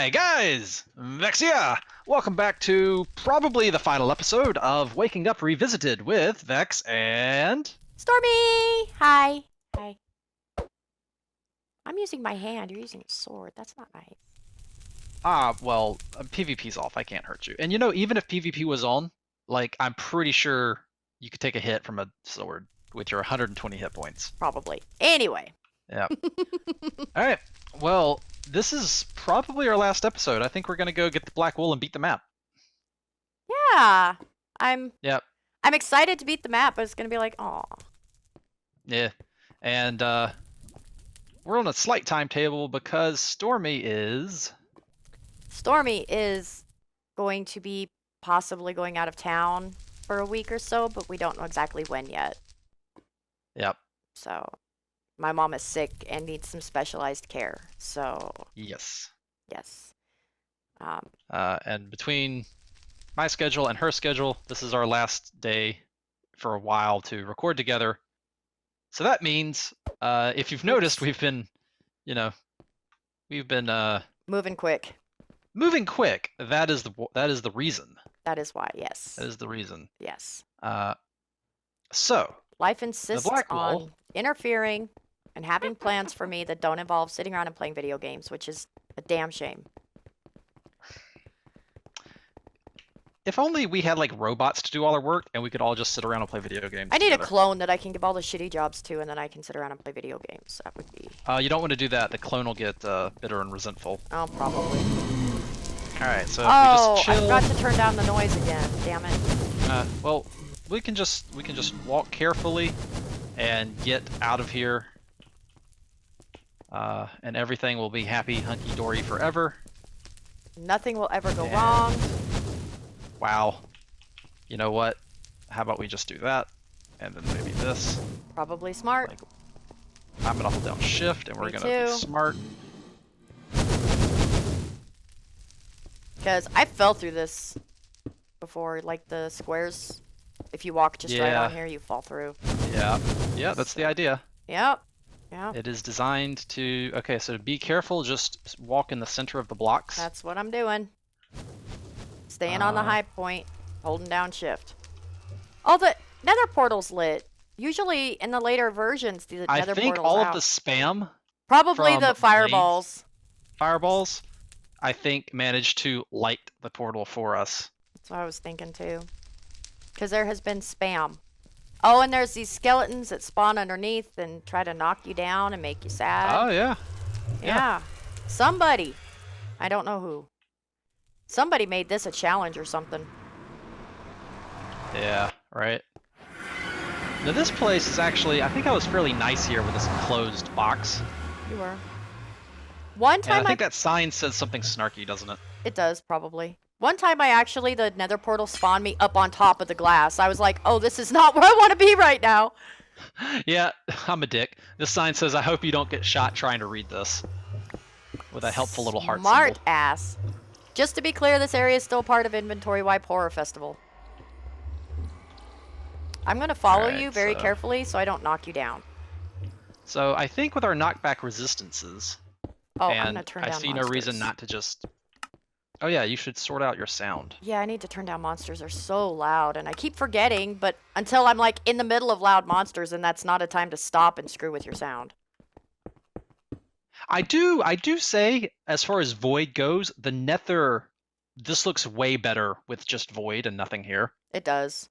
Hi guys, Vechsilla! Welcome back to probably the final episode of Waking Up Revisited with Vechs and... Stormy! Hi. Hi. I'm using my hand. You're using a sword. That's not right. Well, PvP's off. I can't hurt you. And you know, even if PvP was on, like, I'm pretty sure you could take a hit from a sword with your 120 hit points. Probably. Anyway. Yep. Alright, well, this is probably our last episode. I think we're gonna go get the black wool and beat the map. Yeah. I'm Yep. I'm excited to beat the map, but it's gonna be like, aw. Yeah. And we're on a slight timetable because Stormy is going to be possibly going out of town for a week or so, but we don't know exactly when yet. Yep. So my mom is sick and needs some specialized care. So Yes. yes. And between my schedule and her schedule, this is our last day for a while to record together. So that means, if you've noticed, we've been Moving quick. moving quick. That is the reason. That is why, yes. That is the reason. Yes. So Life insists black on wool. interfering and having plans for me that don't involve sitting around and playing video games, which is a damn shame. If only we had like robots to do all our work and we could all just sit around and play video games I need together. a clone that I can give all the shitty jobs to, and then I can sit around and play video games. That would be... You don't want to do that. The clone will get bitter and resentful. Oh, probably. Alright, so Oh, if we just chill... I forgot to turn down the noise again. Damn it. Well, we can just walk carefully and get out of here. And everything will be happy, hunky-dory forever. Nothing will ever go wrong. Wow. You know what? How about we just do that? And then maybe this. Probably smart. Like, I'm gonna hold down shift and we're Me gonna be too. smart. Because I fell through this before, like the squares. If you walk just right on here, you fall through. Yeah. Yeah, that's the idea. Yep. Yeah. It is designed to... Okay, so be careful, just walk in the center of the blocks. That's what I'm doing. Staying on the high point, holding down shift. Oh, the nether portal's lit. Usually in the later versions, the nether portal's I think all out. of the spam... Probably from the fireballs. Fireballs, I think, managed to light the portal for us. That's what I was thinking too. Because there has been spam. Oh, and there's these skeletons that spawn underneath and try to knock you down and make you sad. Oh, yeah. Yeah. Somebody. I don't know who. Somebody made this a challenge or something. Yeah, right. Now this place is actually, I think I was fairly nice here with this enclosed box. You were. One time And I think that sign says something snarky, doesn't it? It does, probably. One time the nether portal spawned me up on top of the glass. I was like, oh, this is not where I want to be right now. Yeah, I'm a dick. This sign says, I hope you don't get shot trying to read this. With a helpful little heart symbol. Smart ass. Just to be clear, this area is still part of Inventory Wipe Horror Festival. I'm going to follow you very carefully so I don't knock you down. So I think with our knockback resistances, oh, and I'm gonna turn down I see no reason not to just... Oh yeah, you should sort out your sound. Yeah, I need to turn down monsters. They're so loud, and I keep forgetting, but until I'm like in the middle of loud monsters, and that's not a time to stop and screw with your sound. I do say, as far as Void goes, the Nether, this looks way better with just Void and nothing here. It does.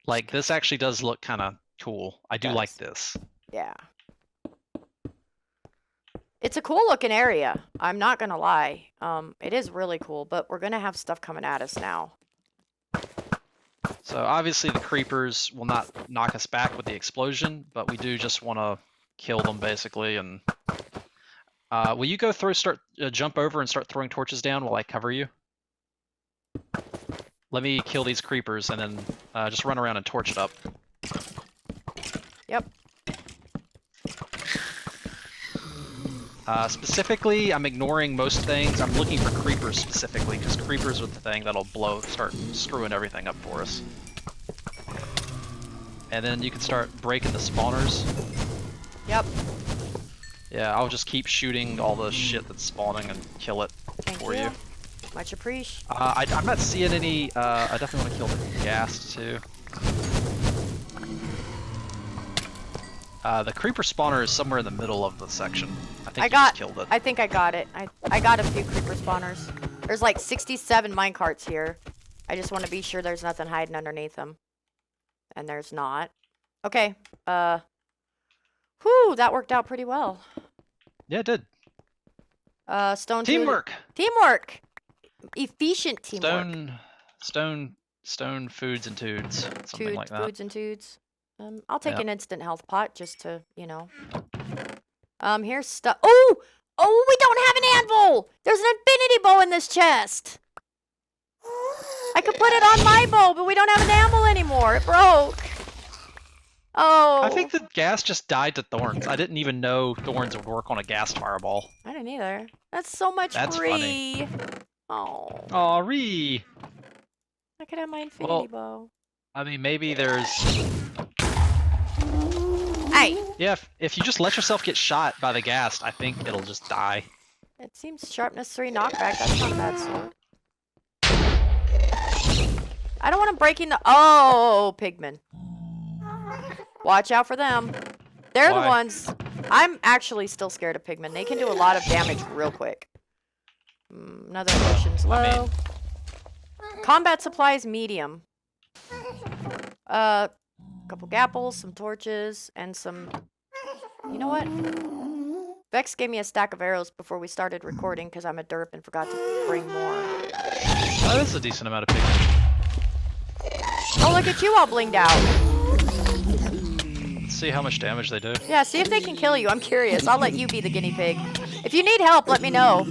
Like, this actually does look kind of cool. I do like this. Yeah. It's a cool looking area. I'm not gonna lie. It is really cool, but we're gonna have stuff coming at us now. So obviously the creepers will not knock us back with the explosion, but we do just want to kill them basically. And will you go jump over and start throwing torches down while I cover you? Let me kill these creepers and then just run around and torch it up. Yep. Specifically, I'm ignoring most things. I'm looking for creepers specifically, because creepers are the thing that'll start screwing everything up for us. And then you can start breaking the spawners. Yep. Yeah, I'll just keep shooting all the shit that's spawning and kill it. Thank for you. you. Much appreciated. I'm not seeing any. I definitely want to kill the ghast too. The creeper spawner is somewhere in the middle of the section. I think you just killed it. I think I got it. I got a few creeper spawners. There's like 67 minecarts here. I just want to be sure there's nothing hiding underneath them. And there's not. Okay. Whew, that worked out pretty well. Yeah, it did. Stone Teamwork. Teamwork. Efficient teamwork. Stone foods and tudes. Something like that. Foods and tudes. I'll take an instant health pot just to, you know. Here's stuff. Oh! Oh, we don't have an anvil! There's an infinity bow in this chest! I could put it on my bow, but we don't have an anvil anymore. It broke. Oh. I think the ghast just died to thorns. I didn't even know thorns would work on a ghast fireball. I didn't either. That's so much free. Funny. Oh. Aw, Ree. I could have my infinity bow. I mean, maybe there's... Hey! Yeah, if you just let yourself get shot by the ghast, I think it'll just die. It seems sharpness 3 knockback. That's not a bad sword. I don't want him breaking the... Oh, pigmen. Watch out for them. They're the ones... I'm actually still scared of pigmen. They can do a lot of damage real quick. Another potion's low. Combat supplies medium. Couple gapples, some torches, and some... You know what? Vechs gave me a stack of arrows before we started recording because I'm a derp and forgot to bring more. That is a decent amount of pigmen. Oh, look at you all blinged out. Let's see how much damage they do. Yeah, see if they can kill you. I'm curious. I'll let you be the guinea pig. If you need help, let me know.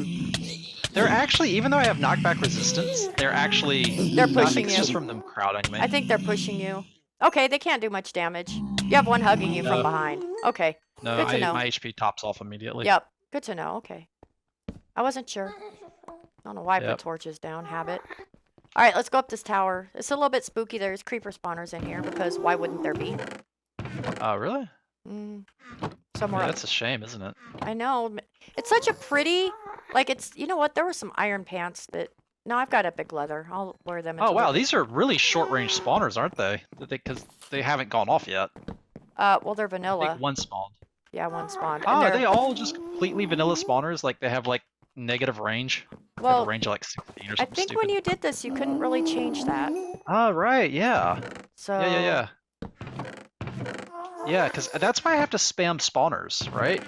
They're actually, even though I have knockback resistance, they're pushing you. It's just from them crowding me. I think they're pushing you. Okay, they can't do much damage. You have one hugging you from behind. Okay. No, good to know. My HP tops off immediately. Yep. Good to know. Okay. I wasn't sure. I don't know why I put torches down. Habit. All right, let's go up this tower. It's a little bit spooky. There's creeper spawners in here because why wouldn't there be? Oh, really? Somewhere. Yeah, that's a shame, isn't it? I know. It's such a pretty, like it's, you know what? There were some iron pants that, no, I've got epic leather. I'll wear them. Oh, wow. These are really short-range spawners, aren't they? Because they haven't gone off yet. Well, they're vanilla. I think one spawned. Yeah, one spawned. Oh, are they all just completely vanilla spawners? Like they have like negative range? Well, they have a range of like 16 or something. I think when you did this, you couldn't really change that. Oh, right, yeah. So. Yeah. Yeah, because that's why I have to spam spawners, right?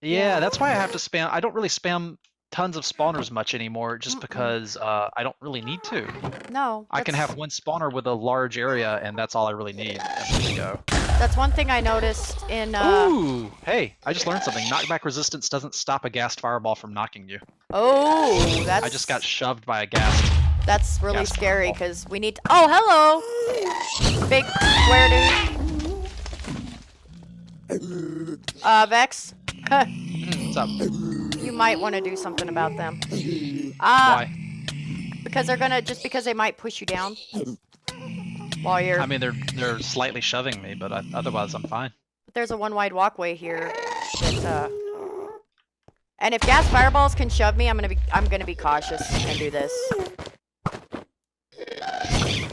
Yeah, that's why I have to spam. I don't really spam tons of spawners much anymore, just because I don't really need to. No. I can have one spawner with a large area, and that's all I really need. And there you go. That's one thing I noticed in. Ooh! Hey, I just learned something. Knockback resistance doesn't stop a ghast fireball from knocking you. Oh, that's. I just got shoved by a ghast. That's really scary because we need to... Oh, hello! Big square dude. Vechs? What's up? You might want to do something about them. Why? Because they're gonna... Just because they might push you down. While you're... I mean, they're slightly shoving me, but otherwise I'm fine. There's a one-wide walkway here that, And if gas fireballs can shove me, I'm gonna be cautious and do this.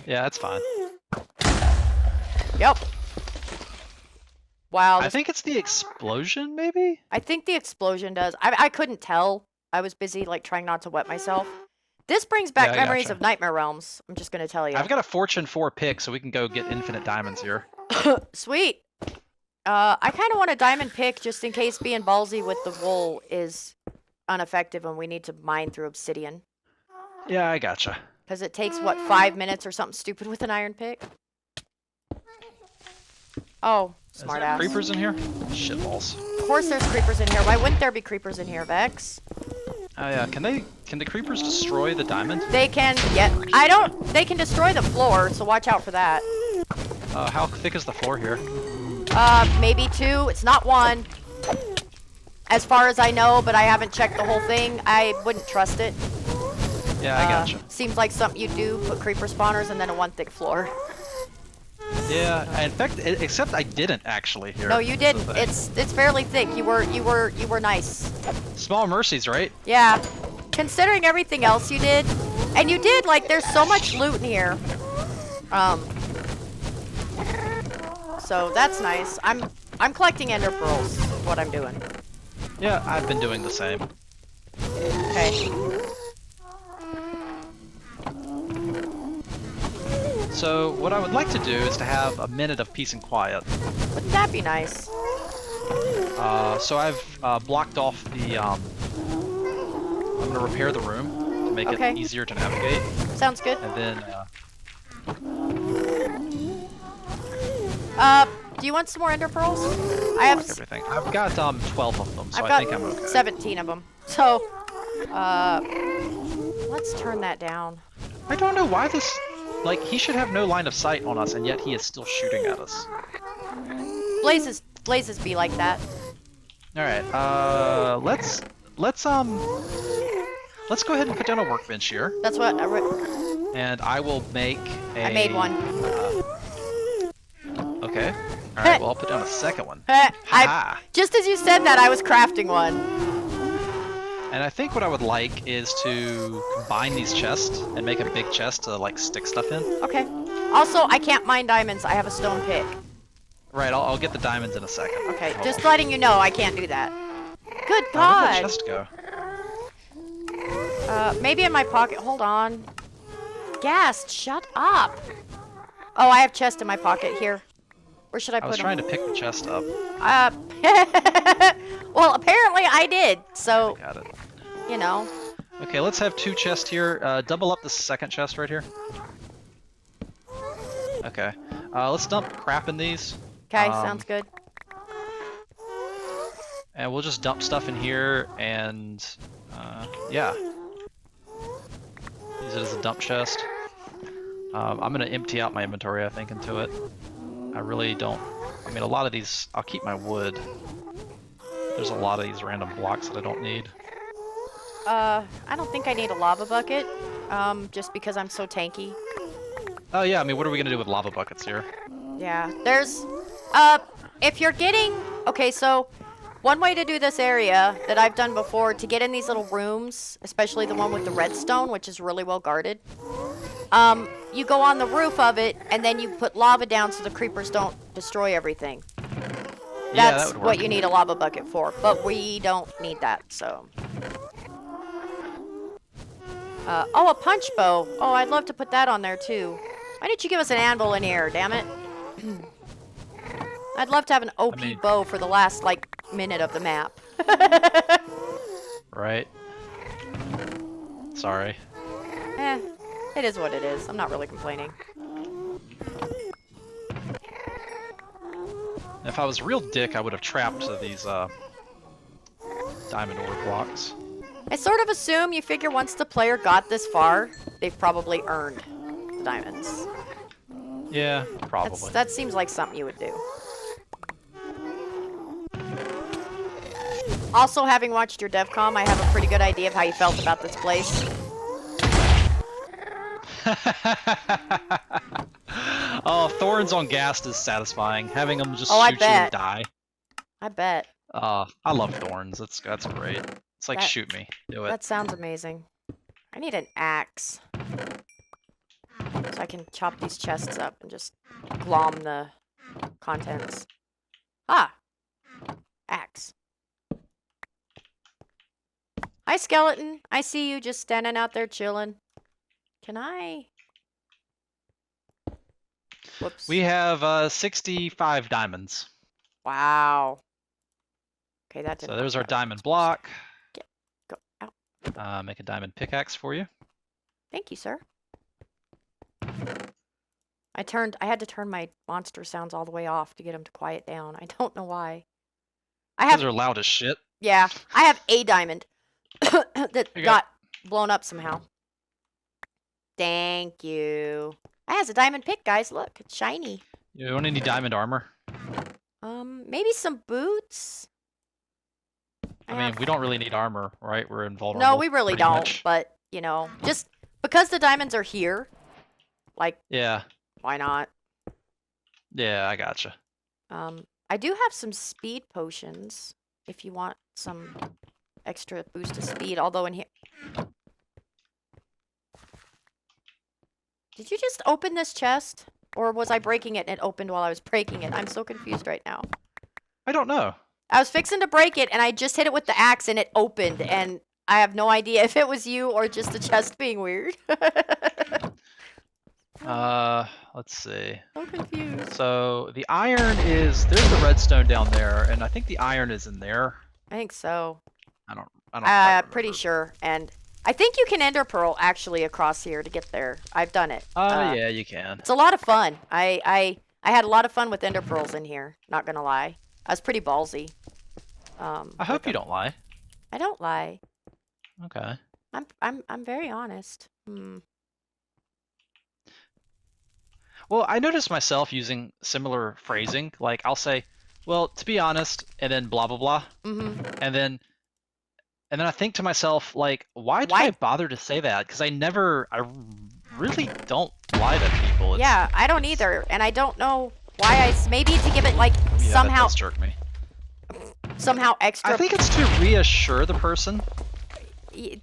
Yeah, that's fine. Yep. Wow. I think it's the explosion, maybe? I think the explosion does. I couldn't tell. I was busy, like, trying not to wet myself. This brings back memories of Nightmare Realms. I'm just gonna tell you. I've got a Fortune 4 pick, so we can go get infinite diamonds here. Sweet. I kind of want a diamond pick just in case being ballsy with the wool is ineffective and we need to mine through obsidian. Yeah, I gotcha. Because it takes, what, 5 minutes or something stupid with an iron pick? Oh, smart ass. Creepers in here? Shitballs. Of course there's creepers in here. Why wouldn't there be creepers in here, Vechs? Oh yeah, can the creepers destroy the diamond? They can, they can destroy the floor, so watch out for that. How thick is the floor here? Maybe 2. It's not 1. As far as I know, but I haven't checked the whole thing. I wouldn't trust it. Yeah, I gotcha. Seems like something you do, put creeper spawners and then a 1 thick floor. Yeah, in fact, except I didn't actually here. No, you didn't. It's fairly thick. You were nice. Small mercies, right? Yeah. Considering everything else you did, and you did, like, there's so much loot in here. So that's nice. I'm collecting ender pearls. Is what I'm doing. Yeah, I've been doing the same. Okay. So what I would like to do is to have a minute of peace and quiet. Wouldn't that be nice? So I've blocked off the. I'm gonna repair the room to make it easier to navigate. Sounds good. And then. Do you want some more ender pearls? I have everything. I've got 12 of them, so I've I got think I'm okay. 17 of them. So, let's turn that down. I don't know why this. Like, he should have no line of sight on us, and yet he is still shooting at us. Blazes be like that. All right. Let's go ahead and put down a workbench here. That's what. And I will make a. I made one. Okay. All right. Well, I'll put down a second one. Just as you said that, I was crafting one. And I think what I would like is to combine these chests and make a big chest to like stick stuff in. Okay. Also, I can't mine diamonds. I have a stone pick. Right. I'll get the diamonds in a second. Okay. Just letting you know, I can't do that. Good God. God. Where'd the chest go? Maybe in my pocket. Hold on. Ghast, shut up. Oh, I have chest in my pocket here. Where should I put them? I was trying to pick the chest up. Well, apparently I did, so, I got it. you know. Okay, let's have 2 chests here. Double up the second chest right here. Okay. Let's dump crap in these. Okay, sounds good. And we'll just dump stuff in here and, yeah. Use it as a dump chest. I'm gonna empty out my inventory, I think, into it. I really don't. I mean, a lot of these. I'll keep my wood. There's a lot of these random blocks that I don't need. I don't think I need a lava bucket. Just because I'm so tanky. Oh yeah. I mean, what are we gonna do with lava buckets here? Yeah. There's. If you're getting. Okay, so. One way to do this area that I've done before to get in these little rooms, especially the one with the redstone, which is really well guarded. You go on the roof of it, and then you put lava down so the creepers don't destroy everything. That's what you need a lava bucket for, but we don't need that, so. Oh, a punch bow. Oh, I'd love to put that on there, too. Why didn't you give us an anvil in here, damn it? I'd love to have an OP bow for the last, like, minute of the map. Right. Sorry. It is what it is. I'm not really complaining. If I was a real dick, I would have trapped these diamond ore blocks. I sort of assume you figure once the player got this far, they've probably earned the diamonds. Yeah, probably. That seems like something you would do. Also, having watched your DevCom, I have a pretty good idea of how you felt about this place. Oh, thorns on ghast is satisfying. Having them just shoot you and die. I bet. I love thorns. That's great. It's like shoot me. Do it. That sounds amazing. I need an axe. So I can chop these chests up and just glom the contents. Ah! Axe. Hi, skeleton. I see you just standing out there chilling. Can I? Whoops. We have 65 diamonds. Wow. Okay, that didn't. So there's our diamond block. Go out. Make a diamond pickaxe for you. Thank you, sir. I had to turn my monster sounds all the way off to get them to quiet down. I don't know why. Those are loud as shit. Yeah, I have a diamond that got blown up somehow. Thank you. It has a diamond pick, guys. Look, it's shiny. You don't need any diamond armor? Maybe some boots. I mean, we don't really need armor, right? We're invulnerable. No, we really don't. But, you know, just because the diamonds are here, like, yeah. Why not? Yeah, I gotcha. I do have some speed potions if you want some extra boost of speed, although in here... Did you just open this chest? Or was I breaking it and it opened while I was breaking it? I'm so confused right now. I don't know. I was fixing to break it and I just hit it with the axe and it opened and I have no idea if it was you or just the chest being weird. Let's see. So confused. So the iron is there's the redstone down there, and I think the iron is in there. I think so. I don't quite Pretty remember. sure. And I think you can ender pearl actually across here to get there. I've done it. Yeah, you can. It's a lot of fun. I had a lot of fun with ender pearls in here. Not gonna lie, I was pretty ballsy. I hope you don't lie. I don't lie. Okay. I'm very honest. Well, I noticed myself using similar phrasing. Like I'll say, "Well, to be honest," and then blah blah blah, and then I think to myself, like, why did I bother to say that? Because I really don't lie to people. Yeah, I don't either, and I don't know why. Maybe to give it like somehow. That does jerk me. Somehow extra. I think it's to reassure the person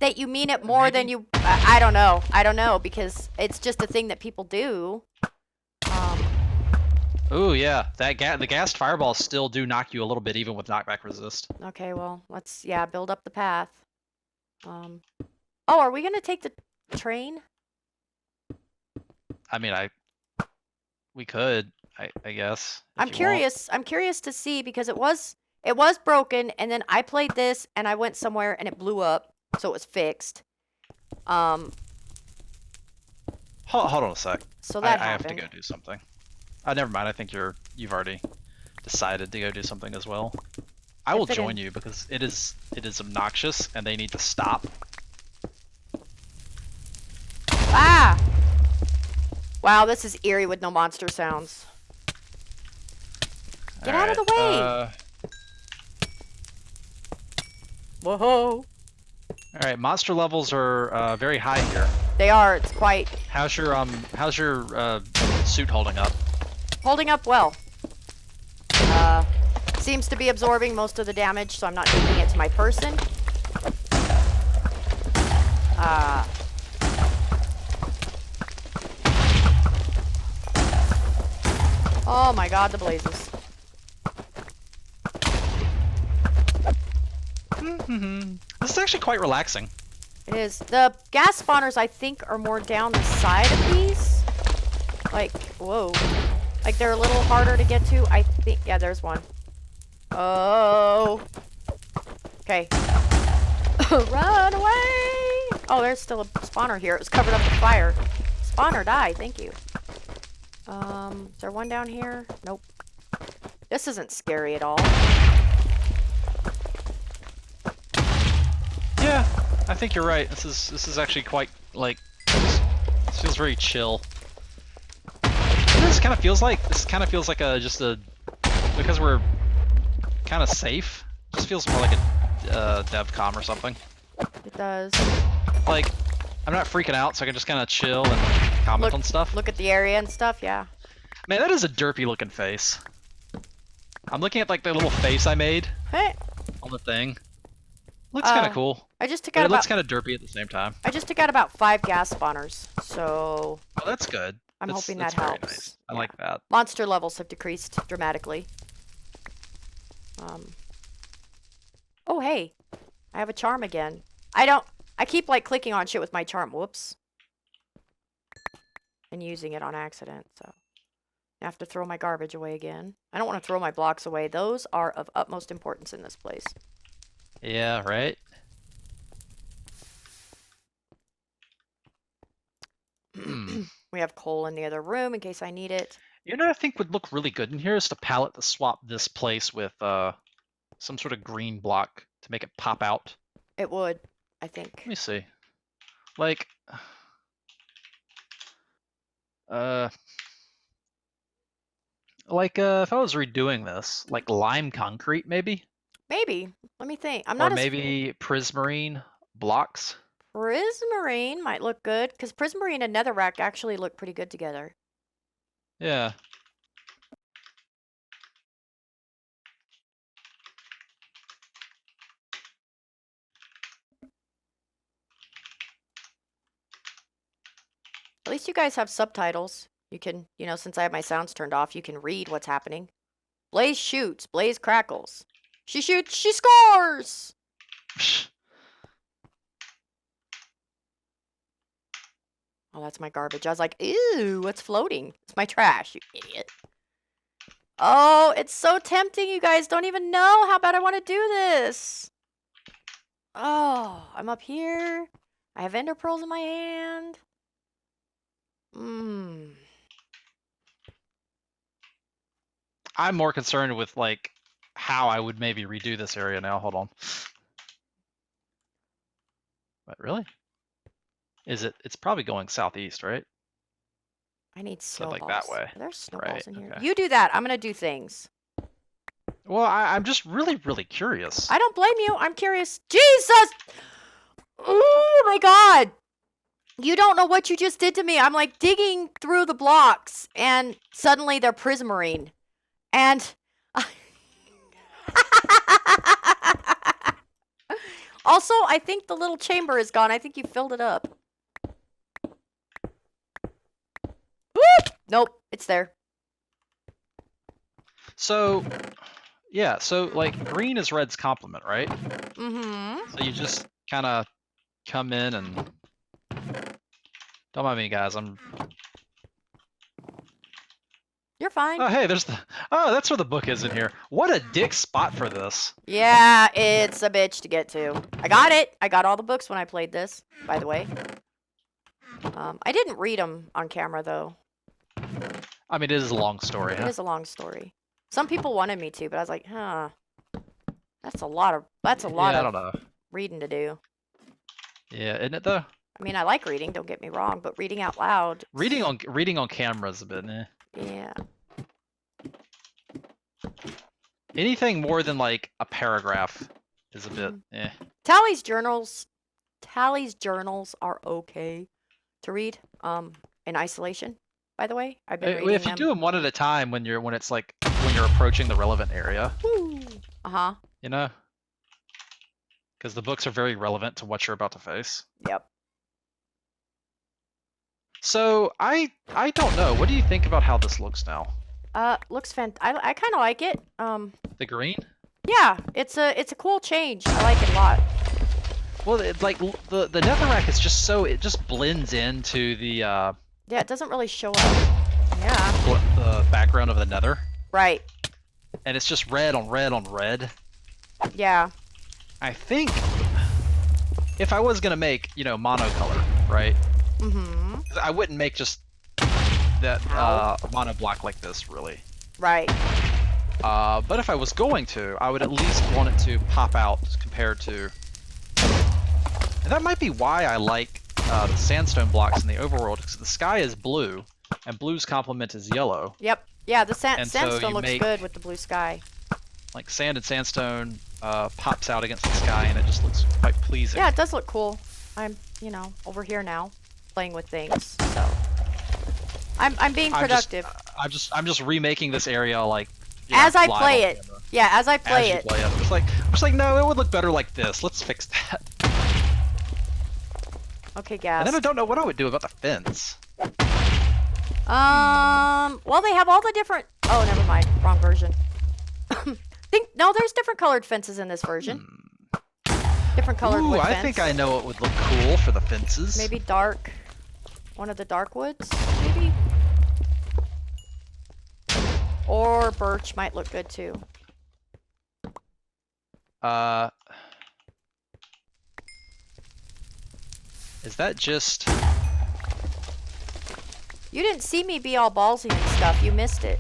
that you mean it more than you. I don't know. I don't know because it's just a thing that people do. Oh yeah, the gassed fireballs still do knock you a little bit, even with knockback resist. Okay, well, let's build up the path. Oh, are we gonna take the train? I mean, we could, I guess. I'm curious. I'm curious to see because it was broken, and then I played this, and I went somewhere, and it blew up, so it was fixed. Hold on a sec. So that I have to go do something. Never mind. I think you've already decided to go do something as well. I will join you because it is obnoxious and they need to stop. Ah! Wow, this is eerie with no monster sounds. Get out of the way! Whoa! Alright, monster levels are very high here. They are. It's quite. How's your suit holding up? Holding up well. Seems to be absorbing most of the damage, so I'm not taking it to my person. Oh my god, the blazes. This is actually quite relaxing. It is. The gas spawners, I think, are more down the side of these. Like, whoa. Like, they're a little harder to get to. I think, yeah, there's one. Oh. Okay. Run away! Oh, there's still a spawner here. It was covered up with fire. Spawner, die. Thank you. Is there one down here? Nope. This isn't scary at all. Yeah, I think you're right. This is actually quite, like, this feels very chill. This kind of feels like because we're kind of safe. It just feels more like a DevCom or something. It does. Like, I'm not freaking out, so I can just kind of chill and comment on stuff. Look at the area and stuff, yeah. Man, that is a derpy looking face. I'm looking at like the little face I made on the thing. Looks kind of cool. I just took out it looks kind of derpy at the same time. I just took out about 5 gas spawners, so. Oh, that's good. I'm hoping that's that very helps. Nice. I like that. Monster levels have decreased dramatically. Oh hey, I have a charm again. I keep like clicking on shit with my charm. Whoops. And using it on accident, so. I have to throw my garbage away again. I don't want to throw my blocks away. Those are of utmost importance in this place. Yeah, right? We have coal in the other room in case I need it. You know what I think would look really good in here is to palette to swap this place with some sort of green block to make it pop out. It would, I think. Let me see. Like, if I was redoing this, like lime concrete, maybe? Maybe. Let me think. Or maybe prismarine blocks. Prismarine might look good, because prismarine and netherrack actually look pretty good together. Yeah. At least you guys have subtitles. You can, since I have my sounds turned off, you can read what's happening. Blaze shoots. Blaze crackles. She shoots. She scores! Oh, that's my garbage. I was like, ew, what's floating? It's my trash, you idiot. Oh, it's so tempting. You guys don't even know how bad I want to do this. Oh, I'm up here. I have ender pearls in my hand. I'm more concerned with like how I would maybe redo this area now. Hold on. But really? Is it? It's probably going southeast, right? I need So snowballs. like that way. Are there snowballs Right, in here? okay. You do that. I'm gonna do things. Well, I'm just really curious. I don't blame you. I'm curious. Jesus! Oh my god! You don't know what you just did to me. I'm like digging through the blocks, and suddenly they're prismarine. And also, I think the little chamber is gone. I think you filled it up. Whoop! Nope, it's there. So, yeah, so like green is red's complement, right? Mm-hmm. So you just kind of come in and don't mind me, guys. You're fine. Oh, hey, there's the. Oh, that's where the book is in here. What a dick spot for this. Yeah, it's a bitch to get to. I got it. I got all the books when I played this, by the way. I didn't read them on camera, though. I mean, it is a long story, It huh? is a long story. Some people wanted me to, but I was like, huh. That's a lot of I don't know. reading to do. Yeah, isn't it though? I mean, I like reading, don't get me wrong, but reading out loud. Reading on camera is a bit eh. Yeah. Anything more than like a paragraph is a bit eh. Tally's journals are okay to read in isolation, by the way. I've been reading If you do them one at a time when you're approaching the relevant area. Uh-huh. You know? Because the books are very relevant to what you're about to face. Yep. So I don't know. What do you think about how this looks now? Looks I kind of like it. The green? Yeah, it's a cool change. I like it a lot. Well, like the netherrack is just so it just blends into the Yeah, it doesn't really show up. Yeah. the background of the nether. Right. And it's just red on red on red. Yeah. I think if I was gonna make, monocolor, right? Mm-hmm. I wouldn't make just that mono block like this, really. Right. But if I was going to, I would at least want it to pop out compared to. And that might be why I like the sandstone blocks in the overworld, because the sky is blue, and blue's complement is yellow. Yep. Yeah, the And so sandstone you looks make- good with the blue sky. Like sand and sandstone pops out against the sky, and it just looks quite pleasing. Yeah, it does look cool. I'm, over here now, playing with things. So I'm being productive. I'm just remaking this area like as I live play on it. camera. Yeah, as I play As you it. play it. I'm just like, no, it would look better like this. Let's fix that. Okay, And gas. then I don't know what I would do about the fence. Well, they have all the different. Oh, never mind. Wrong version. No, there's different colored fences in this version. Different colored Ooh, wood I fence. think I know what would look cool for the fences. Maybe dark. One of the dark woods, maybe. Or birch might look good too. Is that just? You didn't see me be all ballsy and stuff. You missed it.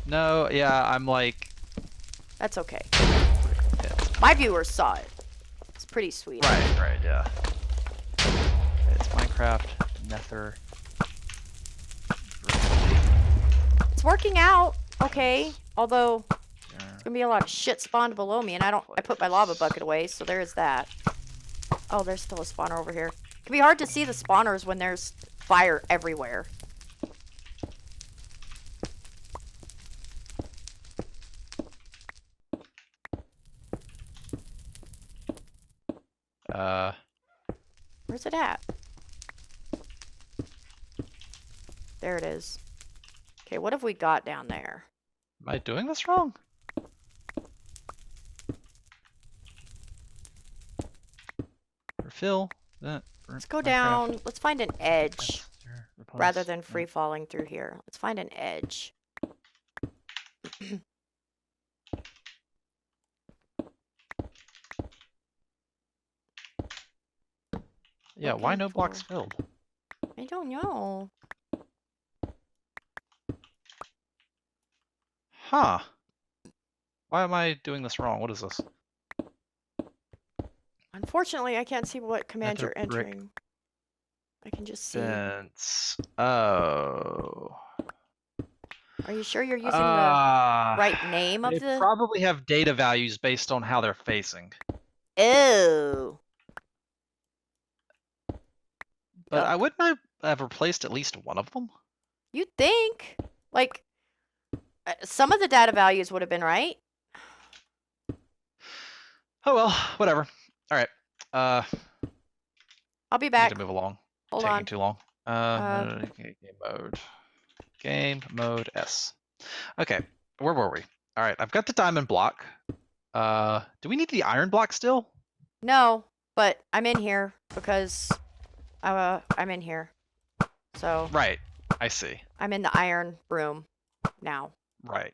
No, yeah, I'm like. That's okay. Yeah. My viewers saw it. It's pretty sweet. Right, yeah. It's Minecraft, Nether. It's working out, okay. Although there's gonna be a lot of shit spawned below me, and I put my lava bucket away, so there is that. Oh, there's still a spawner over here. It can be hard to see the spawners when there's fire everywhere. Uh, Where's it at? There it is. Okay, what have we got down there? Am I doing this wrong? Refill. Let's go down. Let's find an edge rather than free falling through here. Let's find an edge. Yeah, why no blocks filled? I don't know. Huh. Why am I doing this wrong? What is this? Unfortunately, I can't see what command Nether you're brick entering. I can just see. fence. Oh. Are you sure you're using the right name of They the... probably have data values based on how they're facing. Oh. But I wouldn't have replaced at least one of them. You'd think. Like, some of the data values would have been right. Oh well, whatever. All right. I'll be back. Need to move along. Hold Taking on. too long. Game mode. Game mode S. Okay, where were we? All right, I've got the diamond block. Do we need the iron block still? No, but I'm in here because I'm in here. So. Right. I see. I'm in the iron room now. Right.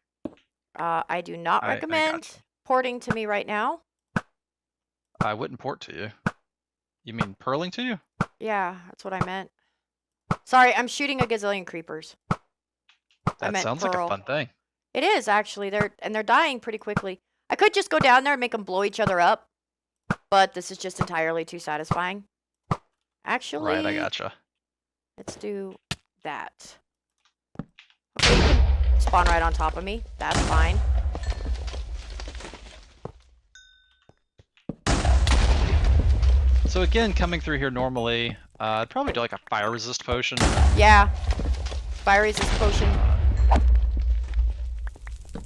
I do not recommend porting to me right now. I wouldn't port to you. You mean purling to you? Yeah, that's what I meant. Sorry, I'm shooting a gazillion creepers. That sounds like a fun thing. It is, actually. They're dying pretty quickly. I could just go down there and make them blow each other up, but this is just entirely too satisfying. Actually... Right, I gotcha. Let's do that. Okay, you can spawn right on top of me. That's fine. So again, coming through here normally, I'd probably do like a fire resist potion. Yeah. Fire resist potion.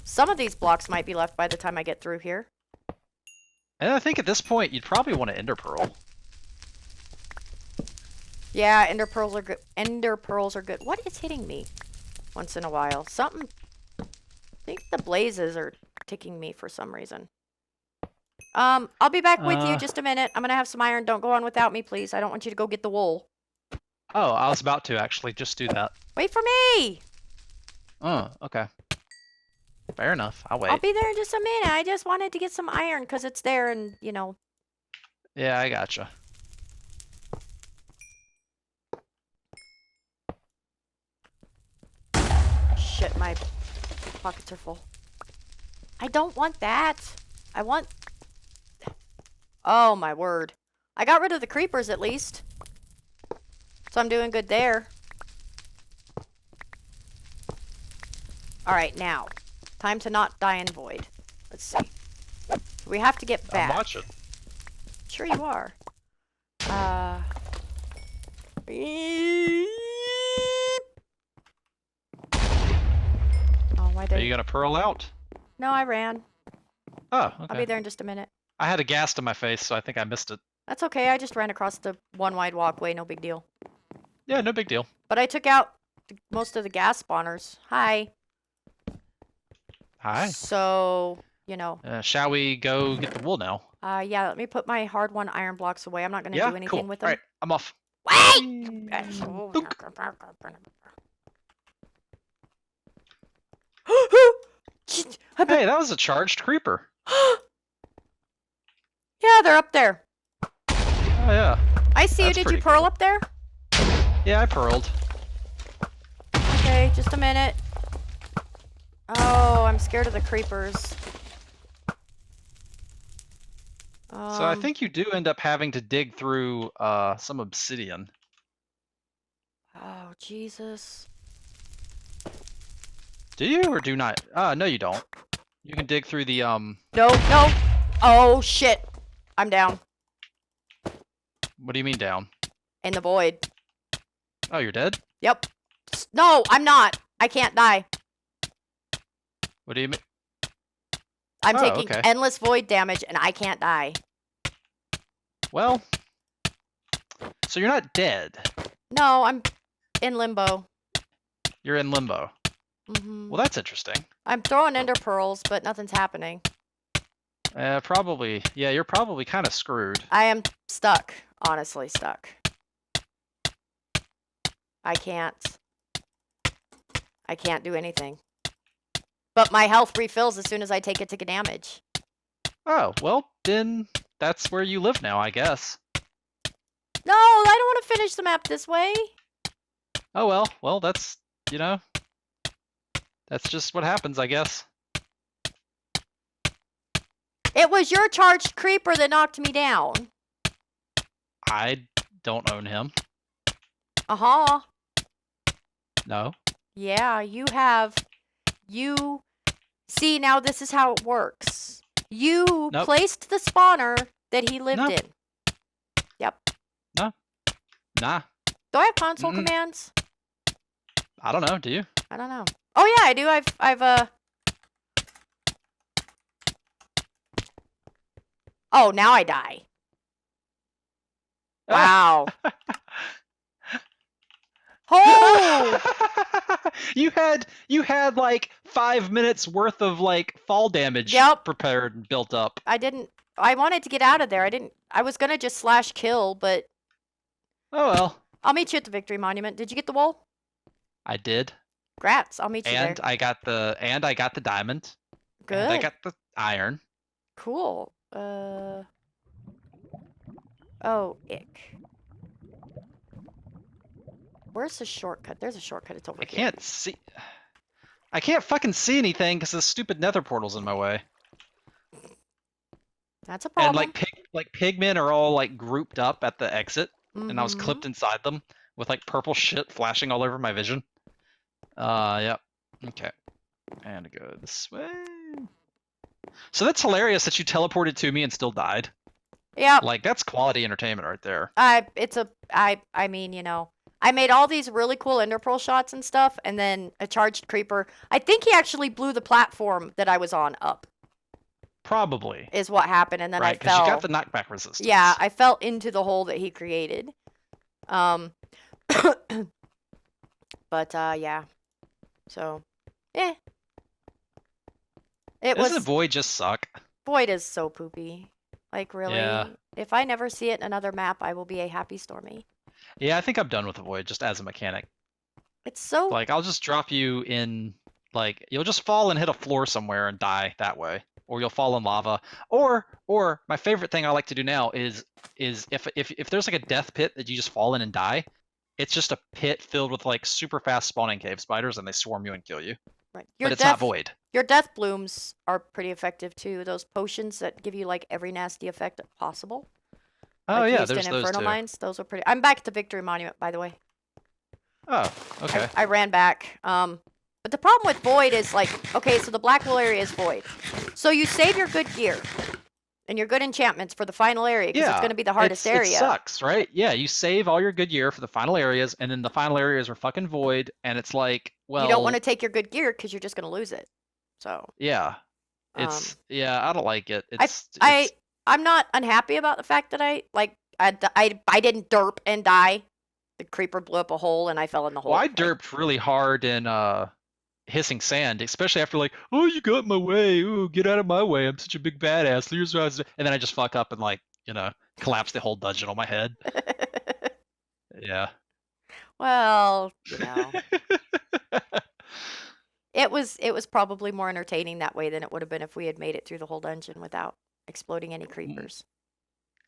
Some of these blocks might be left by the time I get through here. And I think at this point, you'd probably want to ender pearl. Yeah, ender pearls are good. Ender pearls are good. What is hitting me once in a while? Something. I think the blazes are ticking me for some reason. I'll be back with you just a minute. I'm gonna have some iron. Don't go on without me, please. I don't want you to go get the wool. Oh, I was about to actually just do that. Wait for me! Oh, okay. Fair enough. I'll wait. I'll be there in just a minute. I just wanted to get some iron because it's there and, you know. Yeah, I gotcha. Shit, my pockets are full. I don't want that. I want... Oh, my word. I got rid of the creepers, at least. So I'm doing good there. Alright, now. Time to not die in void. Let's see. We have to get back. I'm watching. Sure you are. Oh, why did... Are you gonna pearl out? No, I ran. Oh, okay. I'll be there in just a minute. I had a ghast in my face, so I think I missed it. That's okay. I just ran across the one wide walkway. No big deal. Yeah, no big deal. But I took out most of the gas spawners. Hi. Hi. So, you know. Shall we go get the wool now? Yeah, let me put my hard one iron blocks away. I'm not going to do anything cool. with them. All right, I'm off. Wait! Hey, that was a charged creeper. Yeah, they're up there. Oh, yeah. I see you. That's Did you pretty pearl cool. up there? Yeah, I pearled. Okay, just a minute. Oh, I'm scared of the creepers. So I think you do end up having to dig through some obsidian. Oh, Jesus. Do you or do not? No, you don't. You can dig through the No, no. Oh, shit. I'm down. What do you mean down? In the void. Oh, you're dead? Yep. No, I'm not. I can't die. What do you mean? I'm Oh, taking okay. endless void damage and I can't die. Well, so you're not dead. No, I'm in limbo. You're in limbo. Mm-hmm. Well, that's interesting. I'm throwing ender pearls, but nothing's happening. Probably. Yeah, you're probably kind of screwed. I am stuck. Honestly stuck. I can't do anything. But my health refills as soon as I take a tick of damage. Oh, well, then that's where you live now, I guess. No, I don't want to finish the map this way. Oh, well. Well, that's, you know, that's just what happens, I guess. It was your charged creeper that knocked me down. I don't own him. Uh-huh. No. Yeah, you have. You. See, now this is how it works. You Nope. placed the spawner that he lived Nope. in. Yep. No. Nah. Do I have console commands? I don't know. Do you? I don't know. Oh yeah, I do. Oh, now I die. Wow. Oh! you had like 5 minutes worth of like fall damage prepared and built up. I wanted to get out of there. I was gonna just slash kill, but oh well. I'll meet you at the Victory Monument. Did you get the wool? I did. Grats. I'll meet you there. And I got the diamond. Good. And I got the iron. Cool. Oh, ick. Where's the shortcut? There's a shortcut. It's over here. I can't see. I can't fucking see anything because the stupid nether portal's in my way. That's a problem. And like pigmen are all like grouped up at the exit, and I was clipped inside them with like purple shit flashing all over my vision. Yep. Okay. And go this way. So that's hilarious that you teleported to me and still died. Yeah. Like that's quality entertainment right there. I mean, you know, I made all these really cool ender pearl shots and stuff, and then a charged creeper. I think he actually blew the platform that I was on up. Probably. Is what happened, and then right, I fell. Right, because you got the knockback resistance. Yeah, I fell into the hole that he created. But yeah. So, Doesn't Void just suck? Void is so poopy. Like, really? Yeah. If I never see it in another map, I will be a happy Stormy. Yeah, I think I'm done with the Void just as a mechanic. It's so... Like, I'll just drop you in, like, you'll just fall and hit a floor somewhere and die that way. Or you'll fall in lava. Or my favorite thing I like to do now is if there's like a death pit that you just fall in and die, it's just a pit filled with like super fast spawning cave spiders and they swarm you and kill you. Right. But it's not Void. Your death blooms are pretty effective too. Those potions that give you like every nasty effect possible. Oh like yeah, there's in those Inferno too. Mines. Those are pretty. I'm back at the Victory Monument, by the way. Oh, okay. I ran back. But the problem with Void is like, okay, so the Black Wool area is Void. So you save your good gear and your good enchantments for the final area because it's going to be the hardest area. It sucks, right? Yeah, you save all your good gear for the final areas, and then the final areas are fucking Void, and it's like, well, you don't want to take your good gear because you're just going to lose it. So yeah, I don't like it. I'm not unhappy about the fact that I didn't derp and die. The creeper blew up a hole and I fell in the hole. Well, I derped really hard in Hissing Sand, especially after like, oh, you got in my way. Ooh, get out of my way. I'm such a big badass. And then I just fuck up and like, collapse the whole dungeon on my head. Yeah. Well, it was probably more entertaining that way than it would have been if we had made it through the whole dungeon without exploding any creepers.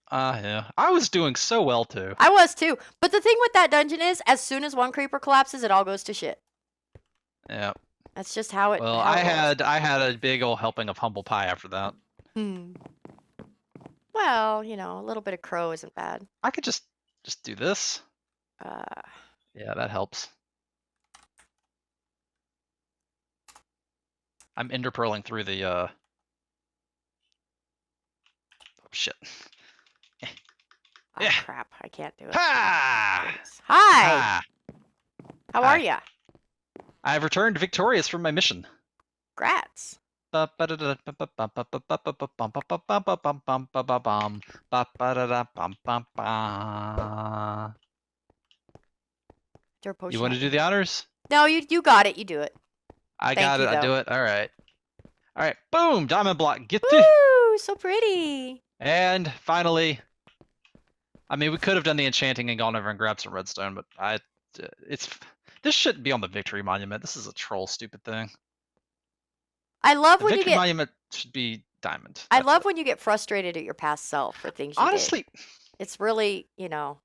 Yeah. I was doing so well too. I was too. But the thing with that dungeon is, as soon as one creeper collapses, it all goes to shit. Yeah. That's just how it. Well, I had a big old helping of humble pie after that. Well, a little bit of crow isn't bad. I could just do this. Yeah, that helps. I'm ender pearling through the oh shit. Oh, crap, I can't do it. Ha! Hi! Ha! How are ya? I've returned victorious from my mission. Grats. Your potion. You want to do the honors? No, you got it. You do it. I Thank got you, it. I though. do it. All right. All right. Boom. Diamond block. Get the. Woo! So pretty. And finally, I mean, we could have done the enchanting and gone over and grabbed some redstone, but this shouldn't be on the victory monument. This is a troll stupid thing. I love The when you victory get. monument should be diamond. I That's love it. when you get frustrated at your past self for things you Honestly, did. It's really, you know.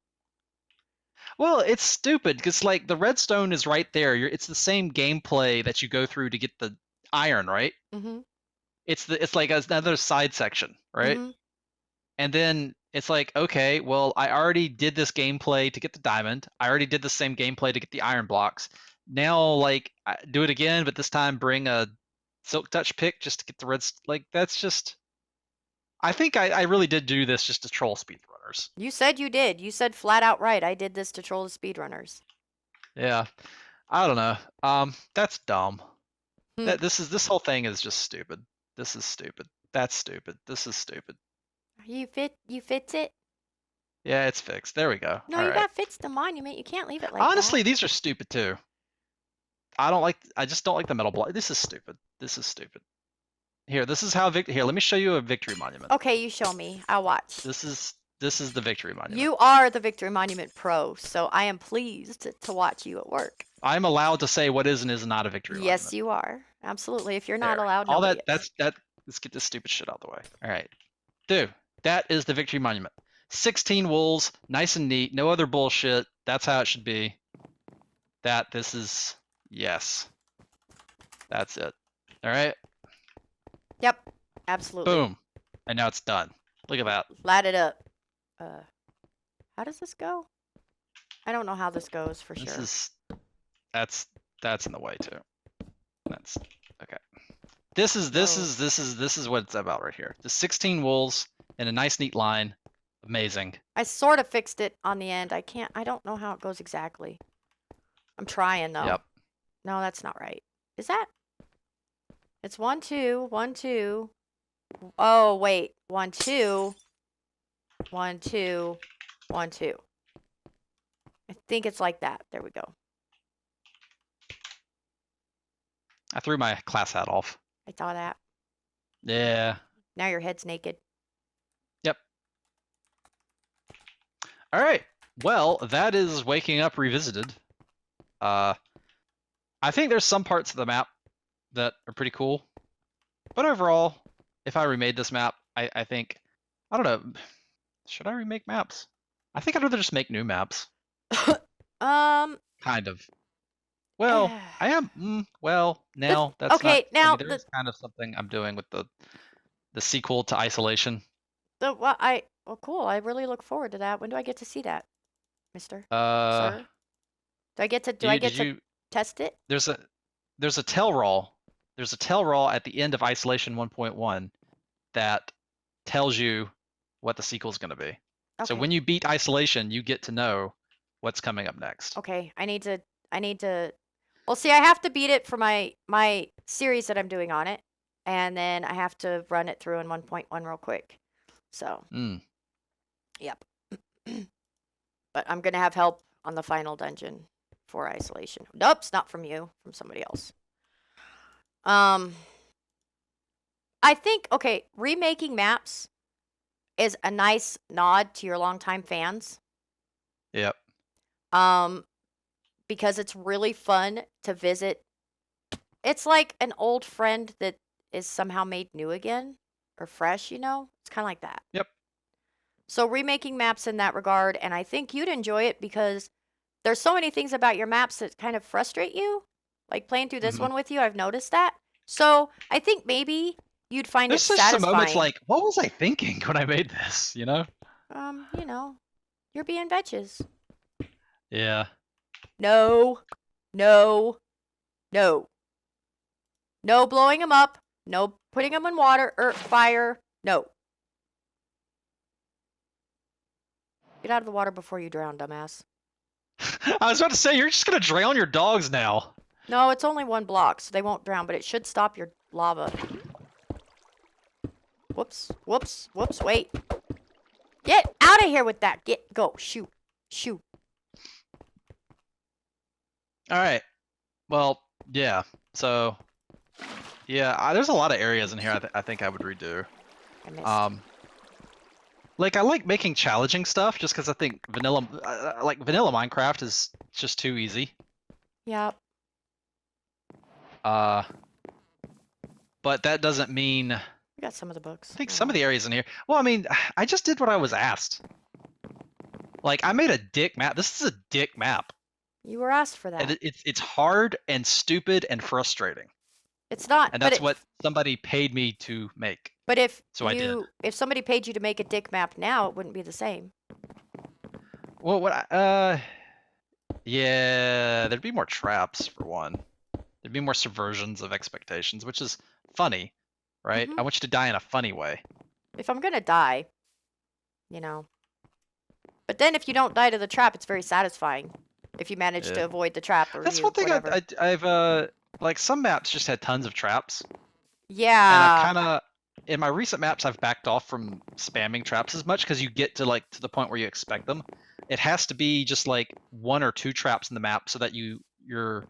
well, it's stupid because like the redstone is right there. It's the same gameplay that you go through to get the iron, right? Mm-hmm. It's like another side section, right? Mm-hmm. And then it's like, okay, well, I already did this gameplay to get the diamond. I already did the same gameplay to get the iron blocks. Now, like, do it again, but this time bring a silk touch pick just to get the reds. Like, that's just. I think I really did do this just to troll speedrunners. You said you did. You said flat out right. I did this to troll the speedrunners. Yeah, I don't know. That's dumb. Hmm. This whole thing is just stupid. This is stupid. That's stupid. This is stupid. You fix it? Yeah, it's fixed. There we go. No, All you right. got fix the monument. You can't leave it like Honestly, that. these are stupid too. I just don't like the metal block. This is stupid. This is stupid. Here, this is how here, let me show you a victory monument. Okay, you show me. I'll watch. This is the victory monument. You are the Victory Monument pro, so I am pleased to watch you at work. I'm allowed to say what is and is not a victory monument. Yes, you are. Absolutely. If you're not There. allowed, All nobody that is. let's get this stupid shit out the way. All right. Dude, that is the victory monument. 16 wools, nice and neat, no other bullshit. That's how it should be. This is yes. That's it. All right. Yep, absolutely. Boom. And now it's done. Look at that. Light it up. How does this go? I don't know how this goes for sure. That's in the way too. That's okay. This is what it's about right here. The 16 wools in a nice neat line. Amazing. I sort of fixed it on the end. I don't know how it goes exactly. I'm trying though. Yep. No, that's not right. Is that? It's 1, 2, 1, 2. Oh, wait. 1, 2. 1, 2. 1, 2. I think it's like that. There we go. I threw my class hat off. I saw that. Yeah. Now your head's naked. Yep. All right. Well, that is Waking Up Revisited. I think there's some parts of the map that are pretty cool. But overall, if I remade this map, I think, I don't know, should I remake maps? I think I'd rather just make new maps. Kind of. Well, I am, well, now that's okay, not, now there is kind of something I'm doing with the sequel to Isolation. Well, cool. I really look forward to that. When do I get to see that, mister? Sir? Do I get to test it? There's a tell raw. There's a tell raw at the end of Isolation 1.1 that tells you what the sequel is going to be. Okay. So when you beat Isolation, you get to know what's coming up next. Okay, I need to. Well, see, I have to beat it for my series that I'm doing on it, and then I have to run it through in 1.1 real quick. So. Yep. But I'm gonna have help on the final dungeon for Isolation. Nope, it's not from you, from somebody else. I think, okay, remaking maps is a nice nod to your longtime fans. Yep. Because it's really fun to visit. It's like an old friend that is somehow made new again or fresh, you know? It's kind of like that. Yep. So remaking maps in that regard, and I think you'd enjoy it because there's so many things about your maps that kind of frustrate you. Like playing through this one with you, I've noticed that. So I think maybe you'd find it satisfying. There's some moments like, what was I thinking when I made this, you know? You know, you're being Vechs. Yeah. No. No. No. No blowing them up. No putting them in water or fire. No. Get out of the water before you drown, dumbass. I was about to say, you're just going to drown your dogs now. No, it's only 1 block, so they won't drown, but it should stop your lava. Whoops. Whoops. Whoops. Wait. Get out of here with that. Go. Shoot. Shoot. All right. Well, yeah. So, yeah, there's a lot of areas in here I think I would redo. I missed. Like I like making challenging stuff just because I think vanilla Minecraft is just too easy. Yep. Uh, but that doesn't mean I We got some of the books. think Oh, some of well. the areas in here. Well, I mean, I just did what I was asked. Like I made a dick map. This is a dick map, You were asked for and that. it's hard and stupid and frustrating, It's not, and but that's what somebody paid me to make. but So I did. if somebody paid you to make a dick map now, it wouldn't be the same. Well, yeah, there'd be more traps for one. There'd be more subversions of expectations, which is funny, right? Mhm. I want you to die in a funny way. If I'm gonna die, you know. But then if you don't die to the trap, it's very satisfying. If you manage Yeah. to avoid the trap or That's one thing whatever. I've like some maps just had tons of traps, and I've Yeah. kind of in my recent maps I've backed off from spamming traps as much because you get to like to the point where you expect them. It has to be just like 1 or 2 traps in the map so that you're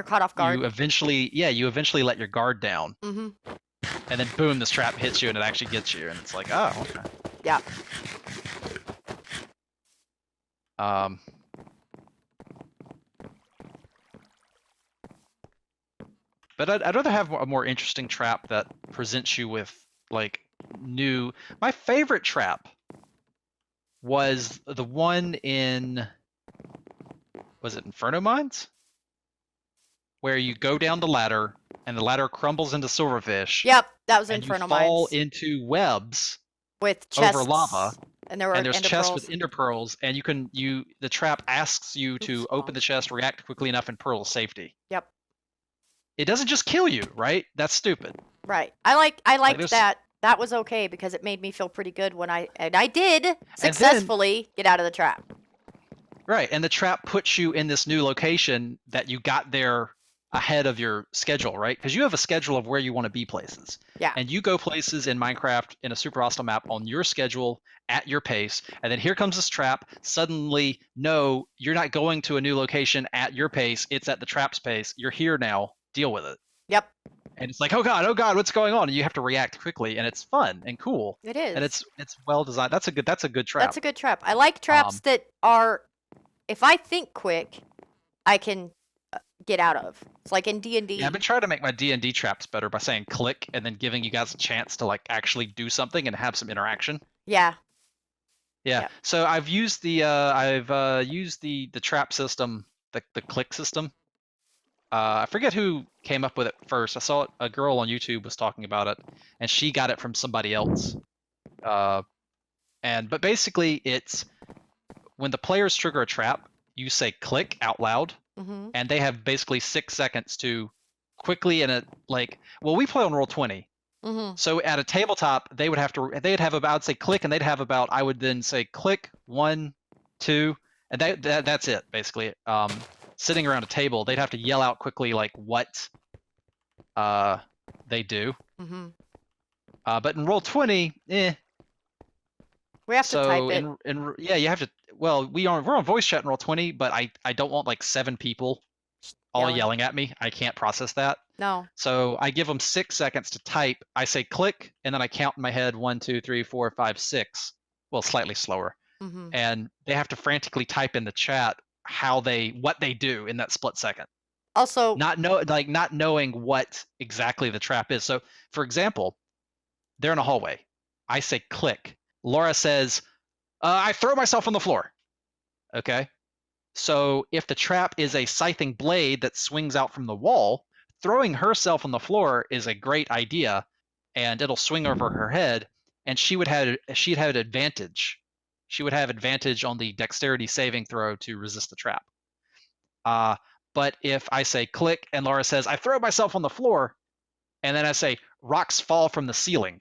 caught off guard. you eventually let your guard down, Mm-hmm. and then boom, this trap hits you and it actually gets you, and it's like, oh, okay. Yeah. Um, but I'd rather have a more interesting trap that presents you with like new. My favorite trap was the one in, was it Inferno Mines? Where you go down the ladder and the ladder crumbles into silverfish. Yep, that was and Inferno you fall Mines into webs with chests over lava. and there were And there's ender chests pearls. with ender pearls, and the trap asks you to Oops, open the chest, react quickly enough, and pearl safety. Yep. It doesn't just kill you, right? That's stupid. Right. I liked there's- that. That was okay because it made me feel pretty good when I did successfully get out of the trap. Right, and the trap puts you in this new location that you got there ahead of your schedule, right? Because you have a schedule of where you want to be places. Yeah. And you go places in Minecraft in a super hostile map on your schedule at your pace, and then here comes this trap. Suddenly, no, you're not going to a new location at your pace. It's at the trap's pace. You're here now. Deal with it. Yep. And it's like, oh god, what's going on? And you have to react quickly, and it's fun and cool. It is. And it's well designed. That's a good trap. That's a good trap. I like traps that are, if I think quick, I can get out of. It's like in D&D. Yeah, I've been trying to make my D&D traps better by saying click and then giving you guys a chance to like actually do something and have some interaction. Yeah. Yeah. So I've used the trap system, the click system. I forget who came up with it first. I saw a girl on YouTube was talking about it, and she got it from somebody else. But basically, it's when the players trigger a trap, you say click out loud, Mm-hmm. and they have basically 6 seconds to quickly we play on Roll20. Mm-hmm. So at a tabletop, they'd have about, I'd say click, and they'd have about, I would then say click 1, 2, and that's it basically. Sitting around a table, they'd have to yell out quickly like what they do. Mm-hmm. But in Roll20, We have to type it. Yeah, you have to. Well, we're on voice chat in Roll20, but I don't want like 7 people all yelling at me. I can't process that. No. So I give them 6 seconds to type. I say click, and then I count in my head 1, 2, 3, 4, 5, 6. Well, slightly slower. Mm-hmm. And they have to frantically type in the chat what they do in that split second. Also, not knowing what exactly the trap is. So, for example, they're in a hallway. I say click. Laura says, I throw myself on the floor. Okay. So if the trap is a scything blade that swings out from the wall, throwing herself on the floor is a great idea, and it'll swing over her head, and she'd have advantage. She would have advantage on the dexterity saving throw to resist the trap. But if I say click and Laura says, I throw myself on the floor, and then I say rocks fall from the ceiling,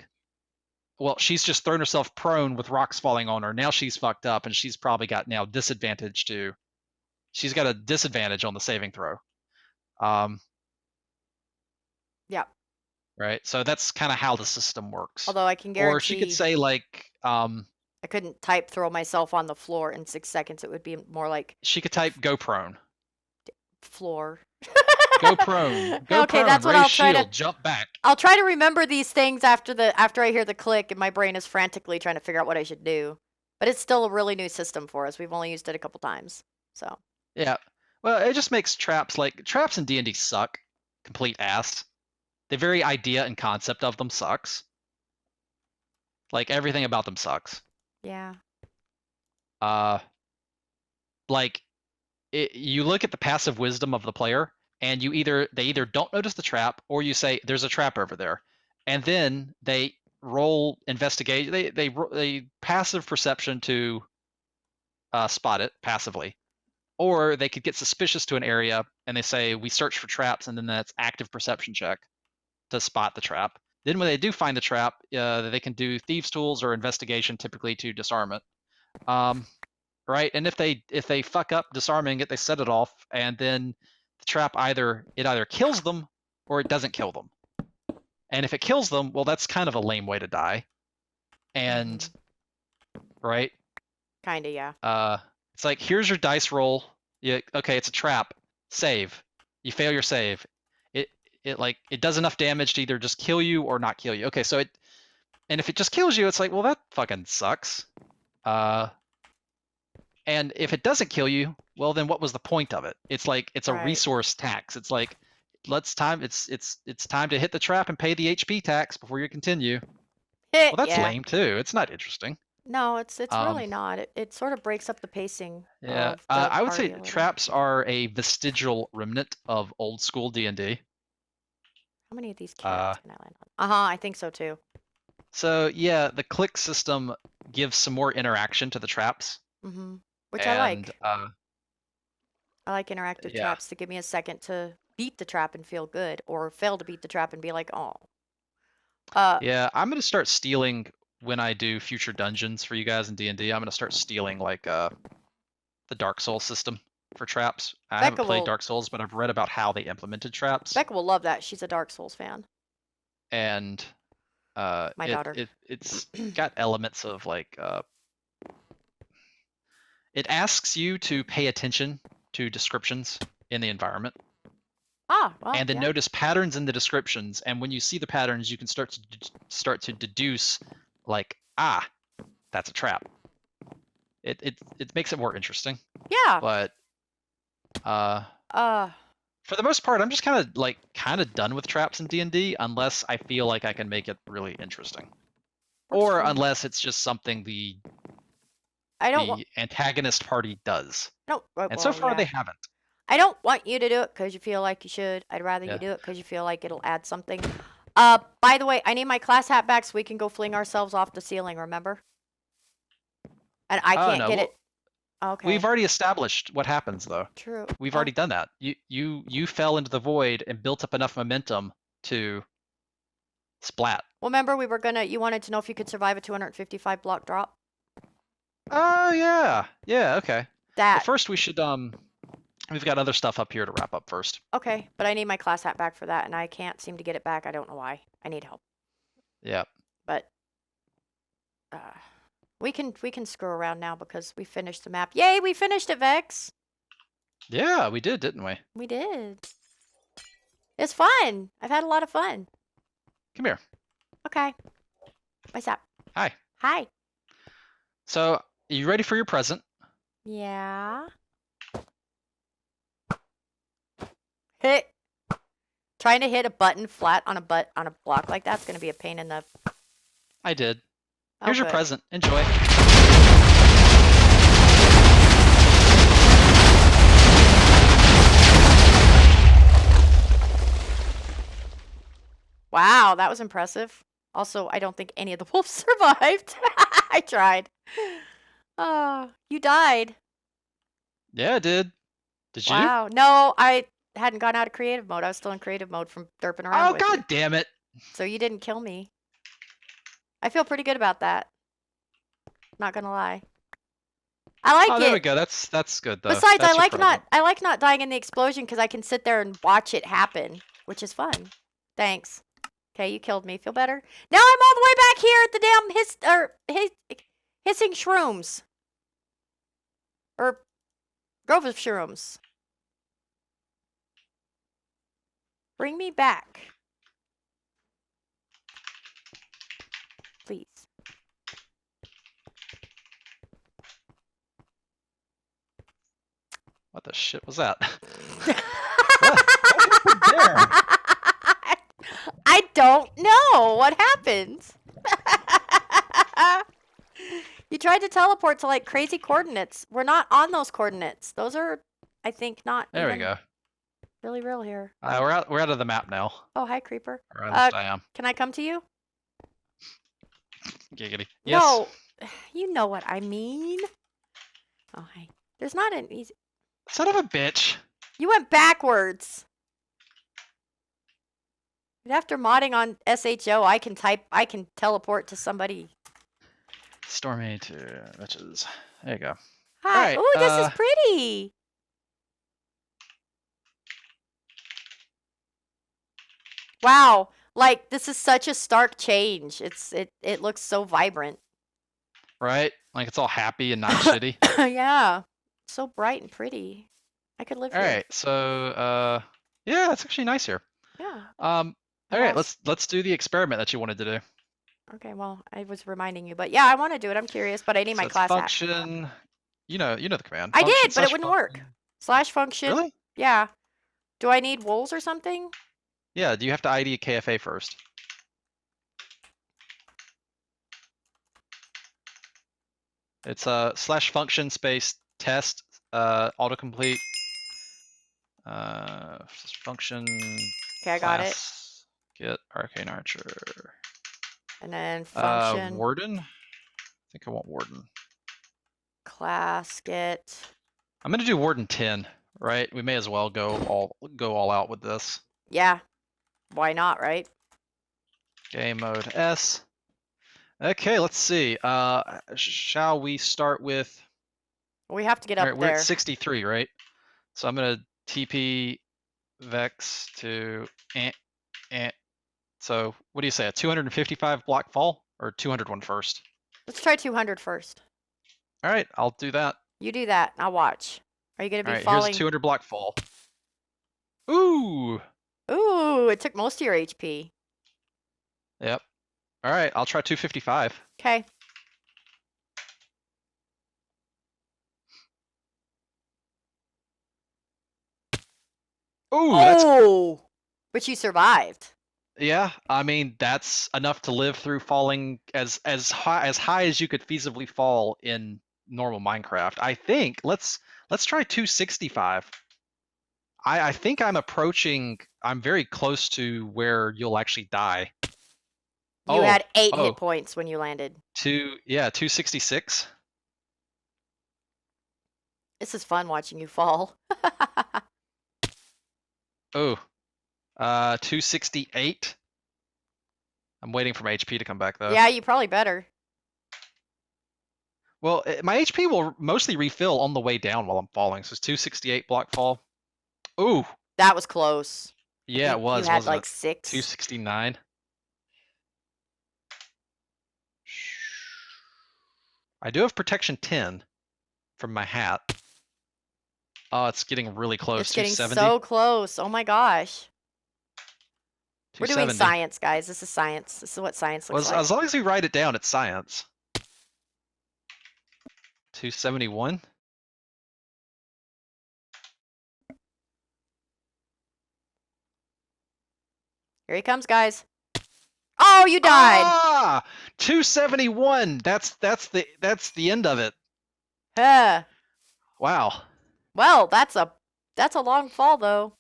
well, she's just thrown herself prone with rocks falling on her. Now she's fucked up, and she's probably got now disadvantage to. She's got a disadvantage on the saving throw. Yeah. Right. So that's kind of how the system works. Although I can guarantee. Or she could say like. I couldn't type throw myself on the floor in 6 seconds. It would be more like. She could type go prone. Floor. Go prone. Go Okay, prone. that's what Raise I'll try to. shield. Jump back. I'll try to remember these things after I hear the click, and my brain is frantically trying to figure out what I should do. But it's still a really new system for us. We've only used it a couple times, so. Yeah. Well, it just makes traps traps in D&D suck. Complete ass. The very idea and concept of them sucks. Like everything about them sucks. Yeah. Like you look at the passive wisdom of the player, and they either don't notice the trap, or you say there's a trap over there, and then they roll investigate. They passive perception to spot it passively, or they could get suspicious to an area and they say we search for traps, and then that's active perception check to spot the trap. Then when they do find the trap, they can do thieves tools or investigation, typically to disarm it. Right? And if they fuck up disarming it, they set it off, and then the trap either kills them or it doesn't kill them. And if it kills them, well, that's kind of a lame way to die. And right? Kinda, yeah. It's like, here's your dice roll. Okay, it's a trap. Save. You fail your save. It does enough damage to either just kill you or not kill you. Okay, and if it just kills you, it's like, well, that fucking sucks. And if it doesn't kill you, well, then what was the point of it? It's like it's a resource tax. It's like it's time to hit the trap and pay the HP tax before you continue. Well, that's lame too. It's not interesting. No, it's really not. It sort of breaks up the pacing. Yeah, Of the I would say party a little. traps are a vestigial remnant of old school D&D. How many of these cats can I land on? I think so too. So yeah, the click system gives some more interaction to the traps. Which I like. I like interactive traps to give me a second to beat the trap and feel good, or fail to beat the trap and be like, oh. Yeah, I'm gonna start stealing when I do future dungeons for you guys in D&D. I'm gonna start stealing like the Dark Souls system for traps. I haven't played Dark Souls, but I've read about how they implemented traps. Becca will love that. She's a Dark Souls fan. And my daughter. It's got elements of like it asks you to pay attention to descriptions in the environment. Well, and then notice patterns in the descriptions, and when you see the patterns, you can start to deduce, like, that's a trap. It makes it more interesting. Yeah. But for the most part, I'm just kind of done with traps in D&D, unless I feel like I can make it really interesting, or unless it's just something the antagonist party does. And so far they haven't. I don't want you to do it because you feel like you should. I'd rather you do it because you feel like it'll add something. By the way, I need my class hat back so we can go fling ourselves off the ceiling, remember? And I can't get it. Okay. We've already established what happens, though. True. We've already done that. You fell into the void and built up enough momentum to splat. Well, remember you wanted to know if you could survive a 255 block drop? Oh, yeah. Yeah, okay. But first we should, we've got other stuff up here to wrap up first. Okay, but I need my class hat back for that, and I can't seem to get it back. I don't know why. I need help. Yeah. But we can screw around now because we finished the map. Yay, we finished it, Vechs. Yeah, we did, didn't we? We did. It's fun. I've had a lot of fun. Come here. Okay. What's up? Hi. Hi. So, are you ready for your present? Yeah. Trying to hit a button flat on a block like that's gonna be a pain in the. I did. Here's your present. Enjoy. Wow, that was impressive. Also, I don't think any of the wolves survived. I tried. Oh, you died. Yeah, I did. Did you? Wow. No, I hadn't gone out of creative mode. I was still in creative mode from derping around. Oh, God damn it. So you didn't kill me. I feel pretty good about that. Not gonna lie. I like it. Oh, there we go. That's good though. Besides, that's I like not dying in the explosion because I can sit there and watch it happen, which is fun. Thanks. Okay, you killed me. Feel better? Now I'm all the way back here at the damn hissing shrooms. Or grove of shrooms. Bring me back. Please. What the shit was that? What happened there? I don't know what happened. You tried to teleport to like crazy coordinates. We're not on those coordinates. Those are, I think, not There we even go. really real here. We're out of the map now. Oh, hi, creeper. Or at least I am. Can I come to you? Giggity. Yes. No, you know what I mean. Oh, hi. There's not an easy. Son of a bitch. You went backwards. After modding on SHO, I can teleport to somebody. Stormy to Vechs. There you go. Hi. Alright, Ooh, this is pretty. Wow. Like, this is such a stark change. It looks so vibrant. Right? Like it's all happy and not shitty. Yeah. So bright and pretty. I could live here. Alright, so yeah, it's actually nice here. Yeah. Alright, let's do the experiment that you wanted to do. Okay, well, I was reminding you, but yeah, I want to do it. I'm curious, but I need my it's class hat. function. You know the command. I Function did, but it slash wouldn't function. work. Slash function. Really? Yeah. Do I need wools or something? Yeah, do you have to ID KFA first? It's slash function space test autocomplete function. Okay, I got it. class, Get arcane archer. And then function Warden. I think I want warden. class get. I'm gonna do warden 10. Right? We may as well go all out with this. Yeah. Why not, right? Game mode S. Okay, let's see. Shall we start with? We have to get All up right, we're there. at 63, right? So I'm gonna TP Vechs to So what do you say? A 255 block fall or 201 first? Let's try 200 first. All right, I'll do that. You do that. I'll watch. Are you gonna be All right, falling? here's a 200 block fall. Ooh. Ooh, it took most of your HP. Yep. All right, I'll try 255. Okay. Ooh, that's Oh, but you survived. yeah. I mean, that's enough to live through falling as high as you could feasibly fall in normal Minecraft. I think let's try 265. I think I'm approaching. I'm very close to where you'll actually die. You had 8 hit points when you landed. 266. This is fun watching you fall. Oh, 268. I'm waiting for my HP to come back though. Yeah, you probably better. Well, my HP will mostly refill on the way down while I'm falling. So it's 268 block fall. Ooh. That was close. Yeah, it was. You had wasn't like it? 6. 269. I do have protection 10 from my hat. Oh, it's getting really close. It's getting 270. so close. Oh my gosh. We're doing 270. science, guys. This is science. This is what science looks like. As long as we write it down, it's science. 271. Here he comes, guys. Oh, you died. Ah, 271. That's the end of it. Huh. Wow. Well, that's a long fall though.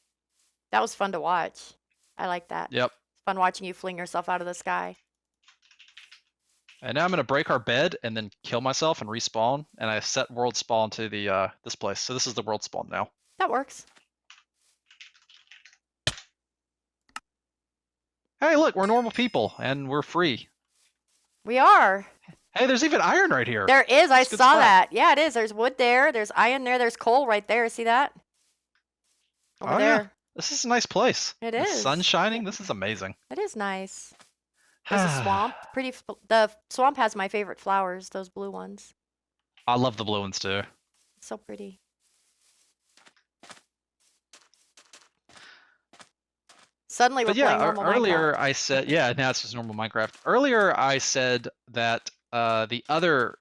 That was fun to watch. I like that. Yep. It's fun watching you fling yourself out of the sky. And now I'm gonna break our bed and then kill myself and respawn. And I set world spawn to the this place. So this is the world spawn now. That works. Hey, look, we're normal people and we're free. We are. Hey, there's even iron right here. There is. I It's a good saw spot. that. Yeah, it is. There's wood there. There's iron there. There's coal right there. See that? Over Oh, there. yeah. This is a nice place. It The is. sun shining. This is amazing. It is nice. There's a swamp. The swamp has my favorite flowers. Those blue ones. I love the blue ones too. It's so pretty. Suddenly we're But yeah, playing normal earlier Minecraft. I said, yeah, now it's just normal Minecraft. Earlier I said that the other,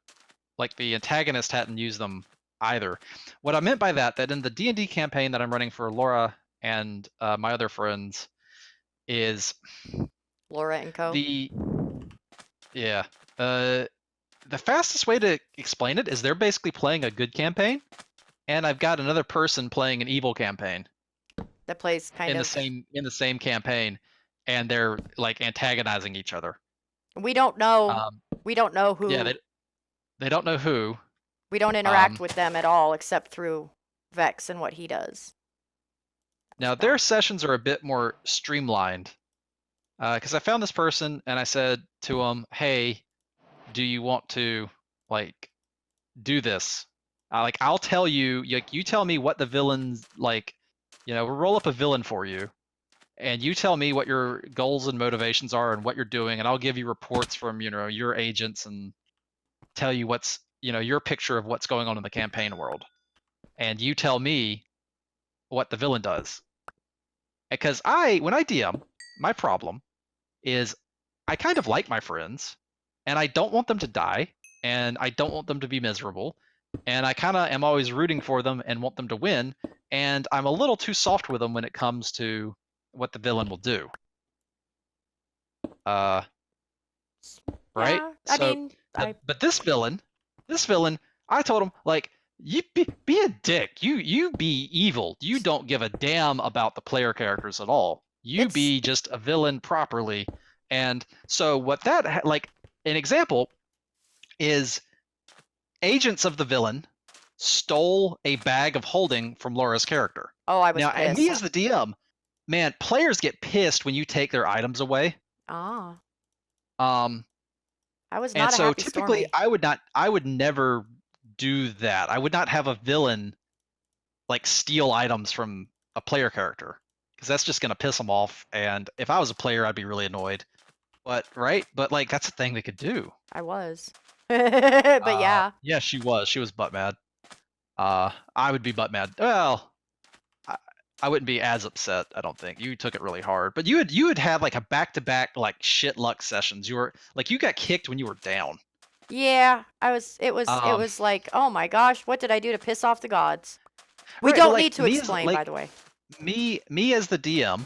like the antagonist hadn't used them either. What I meant by that in the D&D campaign that I'm running for Laura and my other friends is Laura and Co. yeah, the fastest way to explain it is they're basically playing a good campaign, and I've got another person playing an evil campaign That plays kind in of. the same campaign, and they're like antagonizing each other. We don't know. We don't know who. Yeah, they don't know who. We don't interact with them at all except through Vechs and what he does. Now their sessions are a bit more streamlined, because I found this person and I said to them, "Hey, do you want to like do this? Like I'll tell you, you tell me what the villains like, we'll roll up a villain for you, and you tell me what your goals and motivations are and what you're doing, and I'll give you reports from your agents and tell you what's your picture of what's going on in the campaign world, and you tell me what the villain does." Because when I DM, my problem is I kind of like my friends, and I don't want them to die, and I don't want them to be miserable, and I kind of am always rooting for them and want them to win, and I'm a little too soft with them when it comes to what the villain will do. Right? Yeah, I mean, but this villain, I told him like, you be a dick. You be evil. You don't give a damn about the player characters at all. You be just a villain properly. And so what that like an example is agents of the villain stole a bag of holding from Laura's character. Oh, I was now, pissed. and me as the DM, man, players get pissed when you take their items away. Ah. I was not and a so happy typically Stormy. I would never do that. I would not have a villain like steal items from a player character, because that's just gonna piss them off. And if I was a player, I'd be really annoyed. But like that's a thing they could do. I was. But yeah. Yeah, she was butt mad. I would be butt mad. Well, I wouldn't be as upset. I don't think you took it really hard, but you would have like a back-to-back like shit luck sessions. You were like you got kicked when you were down. Yeah, it was like, oh my gosh, what did I do to piss off the gods? We Right, don't like, need to explain, by the way. Me as the DM,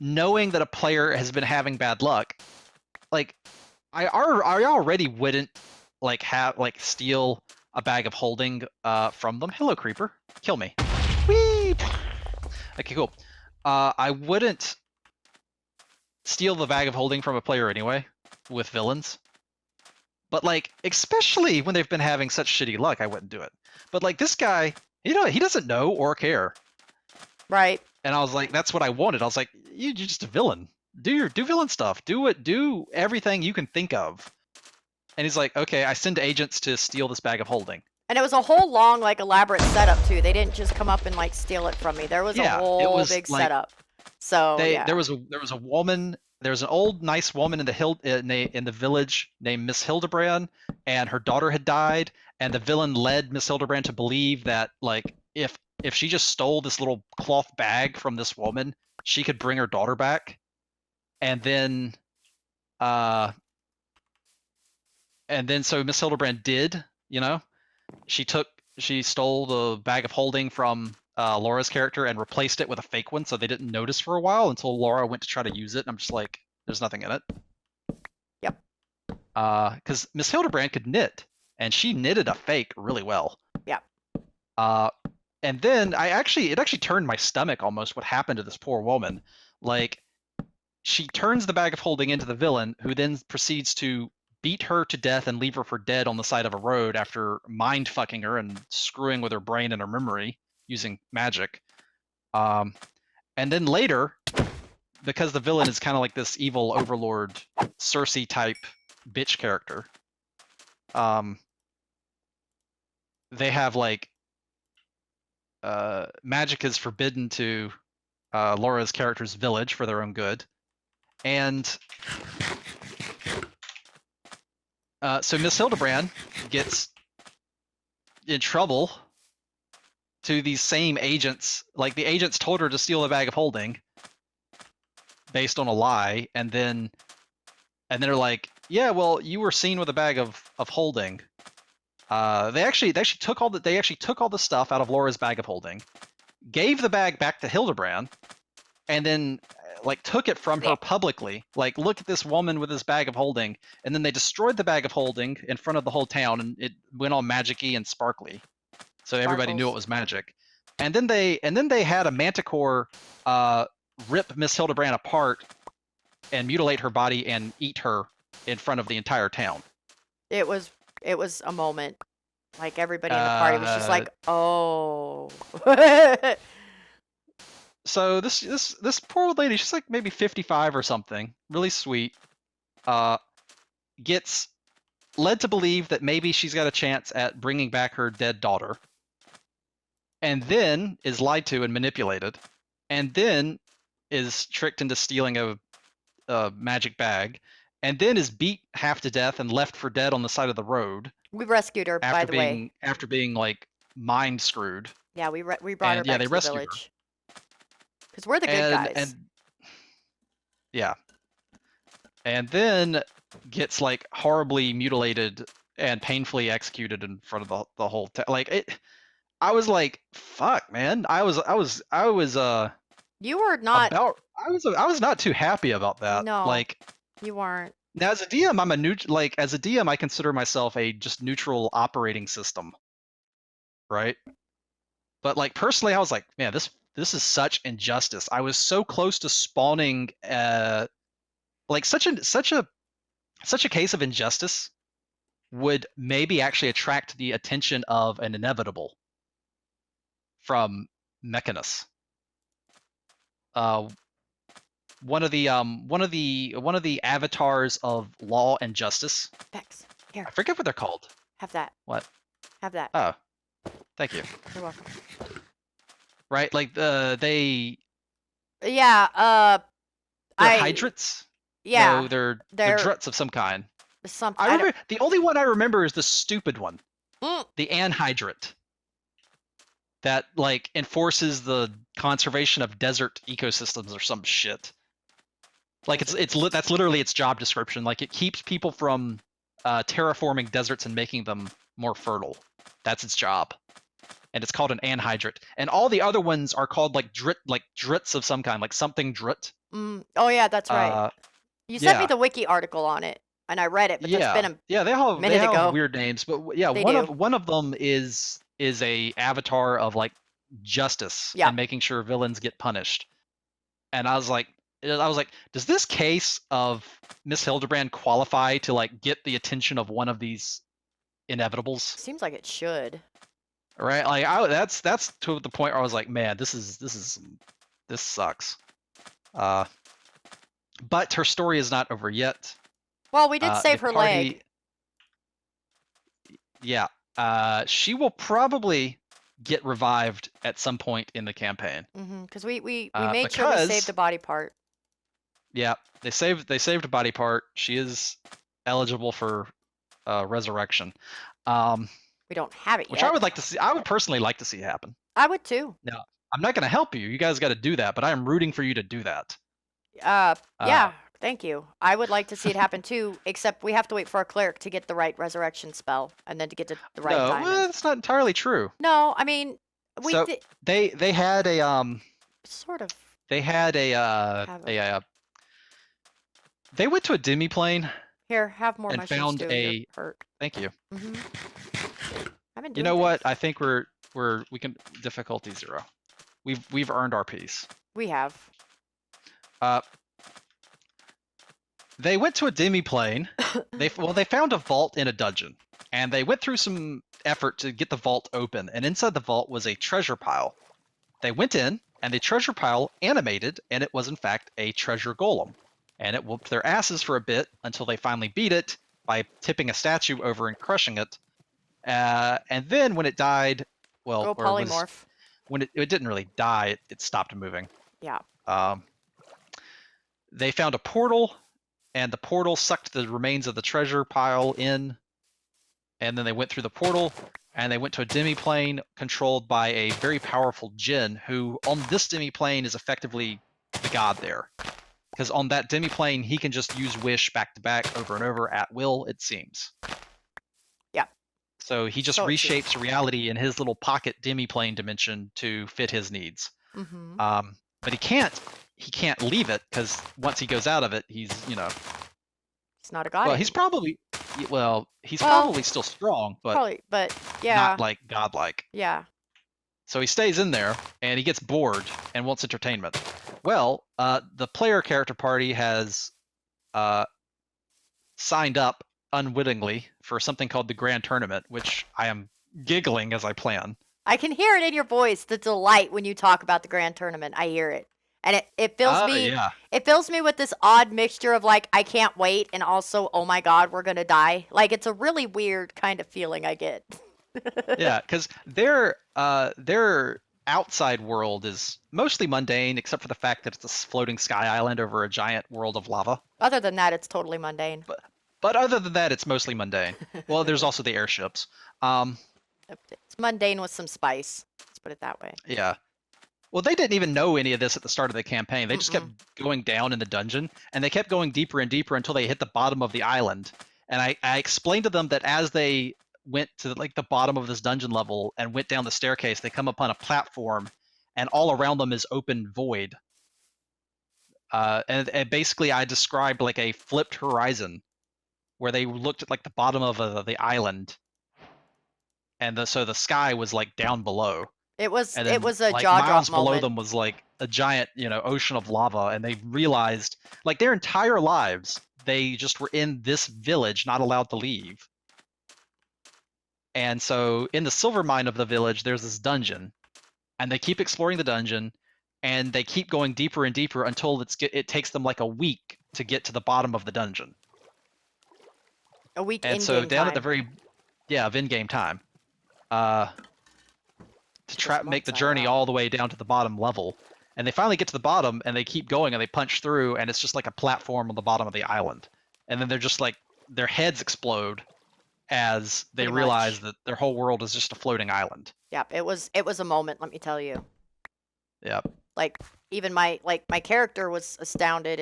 knowing that a player has been having bad luck, like I already wouldn't like steal a bag of holding from them. Hello, creeper, kill me. Whee! Okay, cool. I wouldn't steal the bag of holding from a player anyway with villains. But like, especially when they've been having such shitty luck, I wouldn't do it. But like this guy, he doesn't know or care. Right. And I was like, that's what I wanted. I was like, you're just a villain. Do villain stuff. Do everything you can think of. And he's like, okay, I send agents to steal this bag of holding. And it was a whole long, like, elaborate setup too. They didn't just come up and like steal it from me. There was a whole big setup. So yeah. There was a woman. There was an old nice woman in the village named Miss Hildebrand, and her daughter had died. And the villain led Miss Hildebrand to believe that like if she just stole this little cloth bag from this woman, she could bring her daughter back. And then so Miss Hildebrand did, she stole the bag of holding from Laura's character and replaced it with a fake one, so they didn't notice for a while until Laura went to try to use it, and I'm just like, there's nothing in it. Yep. Because Miss Hildebrand could knit, and she knitted a fake really well. Yeah. And then it actually turned my stomach almost what happened to this poor woman. Like, she turns the bag of holding into the villain, who then proceeds to beat her to death and leave her for dead on the side of a road after mind fucking her and screwing with her brain and her memory using magic. And then later, because the villain is kind of like this evil overlord Cersei type bitch character, they have like magic is forbidden to Laura's character's village for their own good. And so Miss Hildebrand gets in trouble to these same agents. Like, the agents told her to steal a bag of holding, based on a lie, and then they're like, yeah, well, you were seen with a bag of holding. They actually took all the stuff out of Laura's bag of holding, gave the bag back to Hildebrand, and then like took it from her publicly. Like, look at this woman with this bag of holding, and then they destroyed the bag of holding in front of the whole town, and it went all magic-y and sparkly, so everybody knew it was magic. And then they had a manticore rip Miss Hildebrand apart and mutilate her body and eat her in front of the entire town. It was a moment. Like, everybody in the party was just like, oh. So this poor old lady, she's like maybe 55 or something, really sweet, gets led to believe that maybe she's got a chance at bringing back her dead daughter, and then is lied to and manipulated, and then is tricked into stealing a magic bag, and then is beat half to death and left for dead on the side of the road. We rescued her, by the way. After being like mind screwed. Yeah, we brought her back to the village. Because we're the good guys. And then gets like horribly mutilated and painfully executed in front of the whole like it. I was like, fuck, man. I was You were not. I was not too happy about that. No, like, you weren't. Now as a DM, as a DM, I consider myself a just neutral operating system, right? But like personally, I was like, man, this is such injustice. I was so close to spawning like such a case of injustice would maybe actually attract the attention of an inevitable from Mechanus. One of the avatars of law and justice. Vechs, here. I forget what they're called. Have that. What? Have that. Oh, thank you. You're welcome. Right, like they. Yeah. They're hydrates. Yeah. No, they're druts of some kind. Something. I remember the only one I remember is the stupid one, Mm. the anhydrate. That like enforces the conservation of desert ecosystems or some shit. Like that's literally its job description. Like it keeps people from terraforming deserts and making them more fertile. That's its job. And it's called an anhydrate. And all the other ones are called like drits of some kind, like something drit. Oh yeah, that's right. You sent me the wiki article on it, and I read it, but that's been they have weird names, but yeah, one of them is a avatar of like justice and making sure villains get punished. And I was like, does this case of Miss Hildebrand qualify to like get the attention of one of these inevitables? Seems like it should. Right, like that's to the point where I was like, man, this sucks. But her story is not over yet. Well, we did save her leg. Yeah, she will probably get revived at some point in the campaign. Because we made sure we saved a body part. Yeah, they saved a body part. She is eligible for resurrection. We don't have it yet. Which I would like to see. I would personally like to see happen. I would too. No, I'm not going to help you. You guys got to do that, but I am rooting for you to do that. Yeah, thank you. I would like to see it happen too, except we have to wait for a cleric to get the right resurrection spell and then to get to the right diamond. Well, that's not entirely true. No, I mean, they had a sort of. They had they went to a demi-plane. Here, have more and mushrooms found too. a. Hurt. Thank you. I've been doing you know what? things. I think we can difficulty 0. We've earned our piece. We have. They went to a demi-plane. They found a vault in a dungeon, and they went through some effort to get the vault open. And inside the vault was a treasure pile. They went in, and the treasure pile animated, and it was in fact a treasure golem. And it whooped their asses for a bit until they finally beat it by tipping a statue over and crushing it. And then when it died, well, polymorph. When it didn't really die, it stopped moving. Yeah. They found a portal, and the portal sucked the remains of the treasure pile in. And then they went through the portal, and they went to a demi-plane controlled by a very powerful djinn, who on this demi-plane is effectively the god there. Because on that demi-plane, he can just use wish back to back over and over at will, it seems. Yep. So he just So it seems. reshapes reality in his little pocket demi-plane dimension to fit his needs. Mm-hmm. But he can't leave it because once he goes out of it, he's He's not a god. well, he's anymore. probably still strong, but Probably, but yeah, not like godlike. yeah. So he stays in there and he gets bored and wants entertainment. Well, the player character party has signed up unwittingly for something called the Grand Tournament, which I am giggling as I plan. I can hear it in your voice, the delight when you talk about the Grand Tournament. I hear it. And it fills me Yeah. it fills me with this odd mixture of like I can't wait and also oh my god, we're going to die. Like it's a really weird kind of feeling I get. Yeah, because their outside world is mostly mundane, except for the fact that it's a floating sky island over a giant world of lava. Other than that, it's totally mundane. But other than that, it's mostly mundane. Well, there's also the airships. It's mundane with some spice. Let's put it that way. Yeah. Well, they didn't even know any of this at the start of the campaign. They just kept going down in the dungeon, and they kept going deeper and deeper until they hit the bottom of the island. And I explained to them that as they went to like the bottom of this dungeon level and went down the staircase, they come upon a platform, and all around them is open void. And basically, I described like a flipped horizon, where they looked at like the bottom of the island, and so the sky was like down below. It was And then, a like, jaw miles drop below moment. them was like a giant, ocean of lava, and they realized, like, their entire lives, they just were in this village, not allowed to leave. And so, in the silver mine of the village, there's this dungeon, and they keep exploring the dungeon, and they keep going deeper and deeper until it takes them like a week to get to the bottom of the dungeon. A week And in so game down time. at the very, of in-game time, to make the journey all the way down to the bottom level, and they finally get to the bottom, and they keep going, and they punch through, and it's just like a platform on the bottom of the island, and then they're just like their heads explode as they Pretty realize much. that their whole world is just a floating island. Yep, it was a moment, let me tell you. Yep. Like even my character was astounded,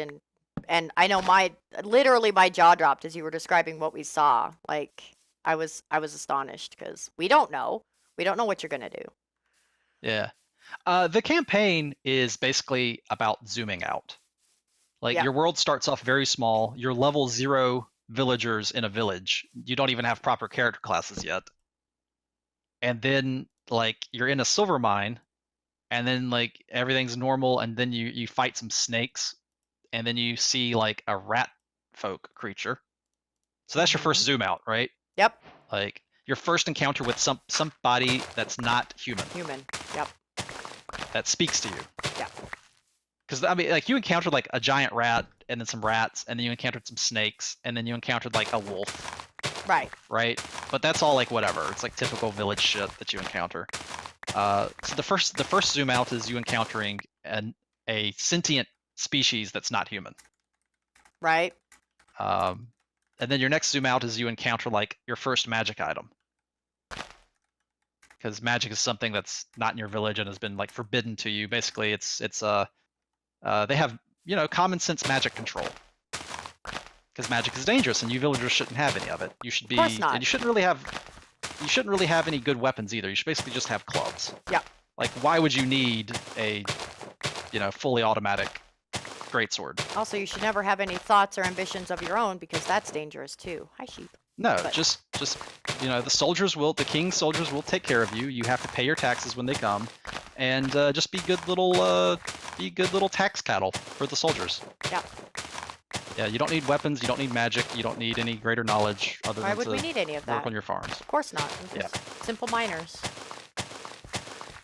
and I know literally my jaw dropped as you were describing what we saw. Like I was astonished because we don't know what you're gonna do. Yeah. The campaign is basically about zooming out. Like, Yeah. your world starts off very small. You're level 0 villagers in a village. You don't even have proper character classes yet. And then, like, you're in a silver mine, and then, like, everything's normal, and then you fight some snakes, and then you see, like, a rat folk creature. So that's your first zoom out, right? Yep. Like, your first encounter with somebody that's not human. Yep. That speaks to you. Yeah. Because, I mean, like, you encountered, like, a giant rat, and then some rats, and then you encountered some snakes, and then you encountered, like, a wolf. Right? But that's all, like, whatever. It's, like, typical village shit that you encounter. So the first zoom out is you encountering a sentient species that's not human. Right. And then your next zoom out is you encounter, like, your first magic item. Because magic is something that's not in your village and has been, like, forbidden to you. Basically, they have, common sense magic control. Because magic is dangerous, and you villagers shouldn't have any of it. You should be, Of course not. and you shouldn't really have any good weapons either. You should basically just have clubs. Yeah. Like, why would you need a, fully automatic greatsword? Also, you should never have any thoughts or ambitions of your own because that's dangerous too. Hi, sheep. No, But- just the king's soldiers will take care of you. You have to pay your taxes when they come, and just be good little tax cattle for the soldiers. Yeah. Yeah, you don't need weapons, you don't need magic, you don't need any greater knowledge other Why than would to we need any of work that? on your farms. Of course not. We're just simple miners.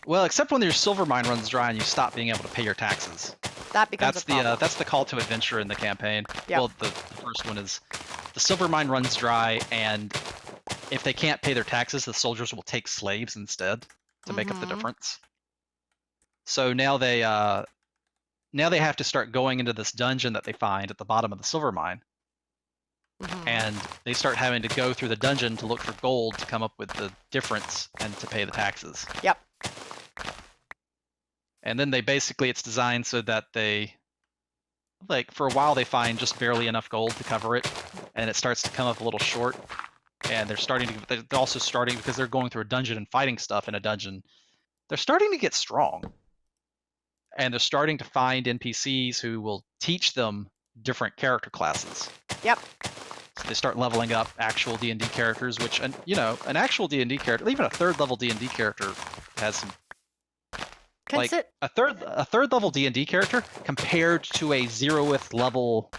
Well, except when your silver mine runs dry and you stop being able to pay your taxes. That becomes That's a problem. that's the call to adventure in the campaign. Yep. Well, the first one is the silver mine runs dry, and if they can't pay their taxes, the soldiers will take slaves instead to make up the Mhm. difference. So now they have to start going into this dungeon that they find at the bottom of the silver mine, Mhm. and they start having to go through the dungeon to look for gold to come up with the difference and to pay the taxes. Yep. And then it's designed so that they like for a while they find just barely enough gold to cover it, and it starts to come up a little short. And they're also starting, because they're going through a dungeon and fighting stuff in a dungeon, they're starting to get strong. And they're starting to find NPCs who will teach them different character classes. Yep. So they start leveling up actual D&D characters, which, you know, an actual D&D character, even a third level D&D character has some, like a third level D&D character compared to a 0th level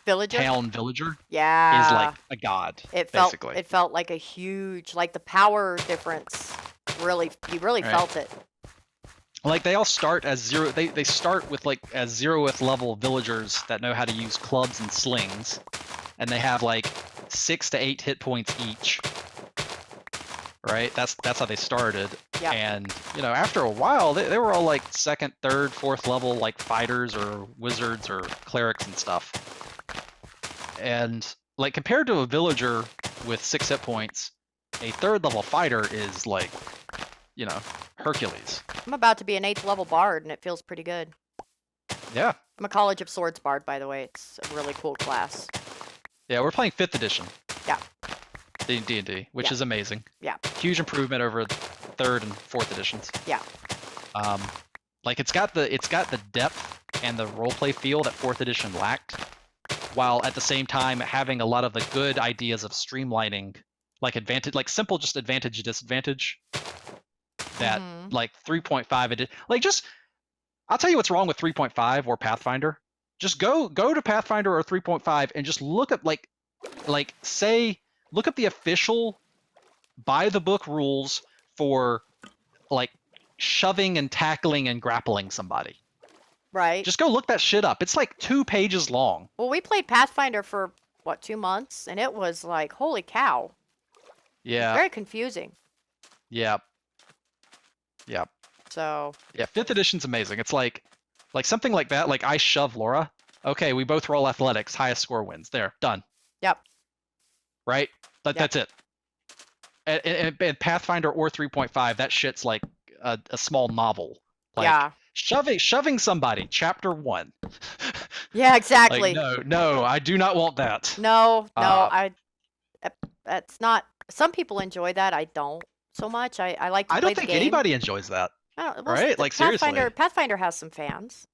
villager. town villager Yeah. is like a god. It basically. felt like a huge, like the power difference. Really, you really felt it. Like they all start as they start with like as 0th level villagers that know how to use clubs and slings, and they have like 6 to 8 hit points each. Right? That's how they started. Yeah. And you know, after a while, they were all like 2nd, 3rd, 4th level like fighters or wizards or clerics and stuff. And like compared to a villager with 6 hit points, a 3rd level fighter is like, you know, Hercules. I'm about to be an 8th level bard, and it feels pretty good. Yeah. I'm a College of Swords bard, by the way. It's a really cool class. Yeah, we're playing 5th edition. Yeah. D&D, which is amazing. Yeah. Huge improvement over 3rd and 4th editions. Yeah. Like it's got the depth and the roleplay feel that 4th edition lacked, while at the same time having a lot of the good ideas of streamlining, like simple just advantage disadvantage. That like 3.5 like just I'll tell you what's wrong with 3.5 or Pathfinder. Just go to Pathfinder or 3.5 and just look at look up the official by the book rules for like shoving and tackling and grappling somebody. Right. Just go look that shit up. It's like 2 pages long. Well, we played Pathfinder for what, 2 months, and it was like, holy cow. Yeah. Very confusing. Yeah. Yeah. So. Yeah, 5th edition's amazing. It's like something like that. Like I shove Laura. Okay, we both roll athletics. Highest score wins. There, done. Yep. Right? That's it. And Pathfinder or 3.5, that shit's like a small novel. Like, yeah. Shoving somebody, chapter 1. Yeah, exactly. Like, no, I do not want that. No, that's not. Some people enjoy that. I don't so much. I like to play the game. I don't think anybody enjoys that. Right? Like seriously. Pathfinder has some fans.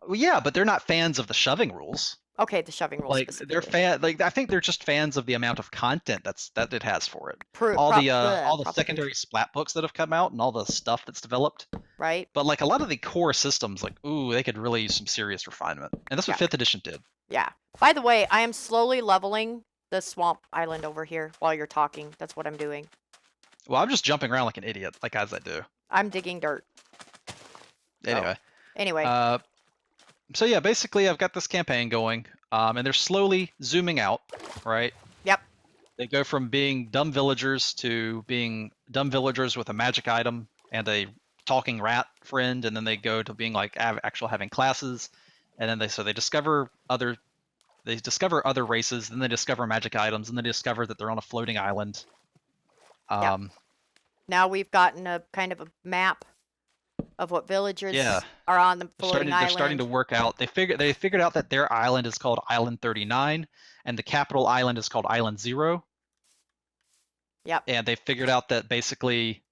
Well, yeah, but they're not fans of the shoving rules. Okay, the shoving rules. Like I think they're just fans of the amount of content that it has for it. All the secondary splat books that have come out and all the stuff that's developed. Right. But like a lot of the core systems, like they could really use some serious refinement, and that's what 5th edition did. Yeah. By the way, I am slowly leveling the swamp island over here while you're talking. That's what I'm doing. Well, I'm just jumping around like an idiot, like as I do. I'm digging dirt. Anyway. Anyway. So yeah, basically I've got this campaign going, and they're slowly zooming out, right? Yep. They go from being dumb villagers to being dumb villagers with a magic item and a talking rat friend, and then they go to being like actual having classes, and then they discover other races, then they discover magic items, and they discover that they're on a floating island. Yep. Now we've gotten a kind of a map of what villagers are on the floating island. They're starting to work out. They figured out that their island is called Island 39, and the capital island is called Island 0. Yep. And they figured out that basically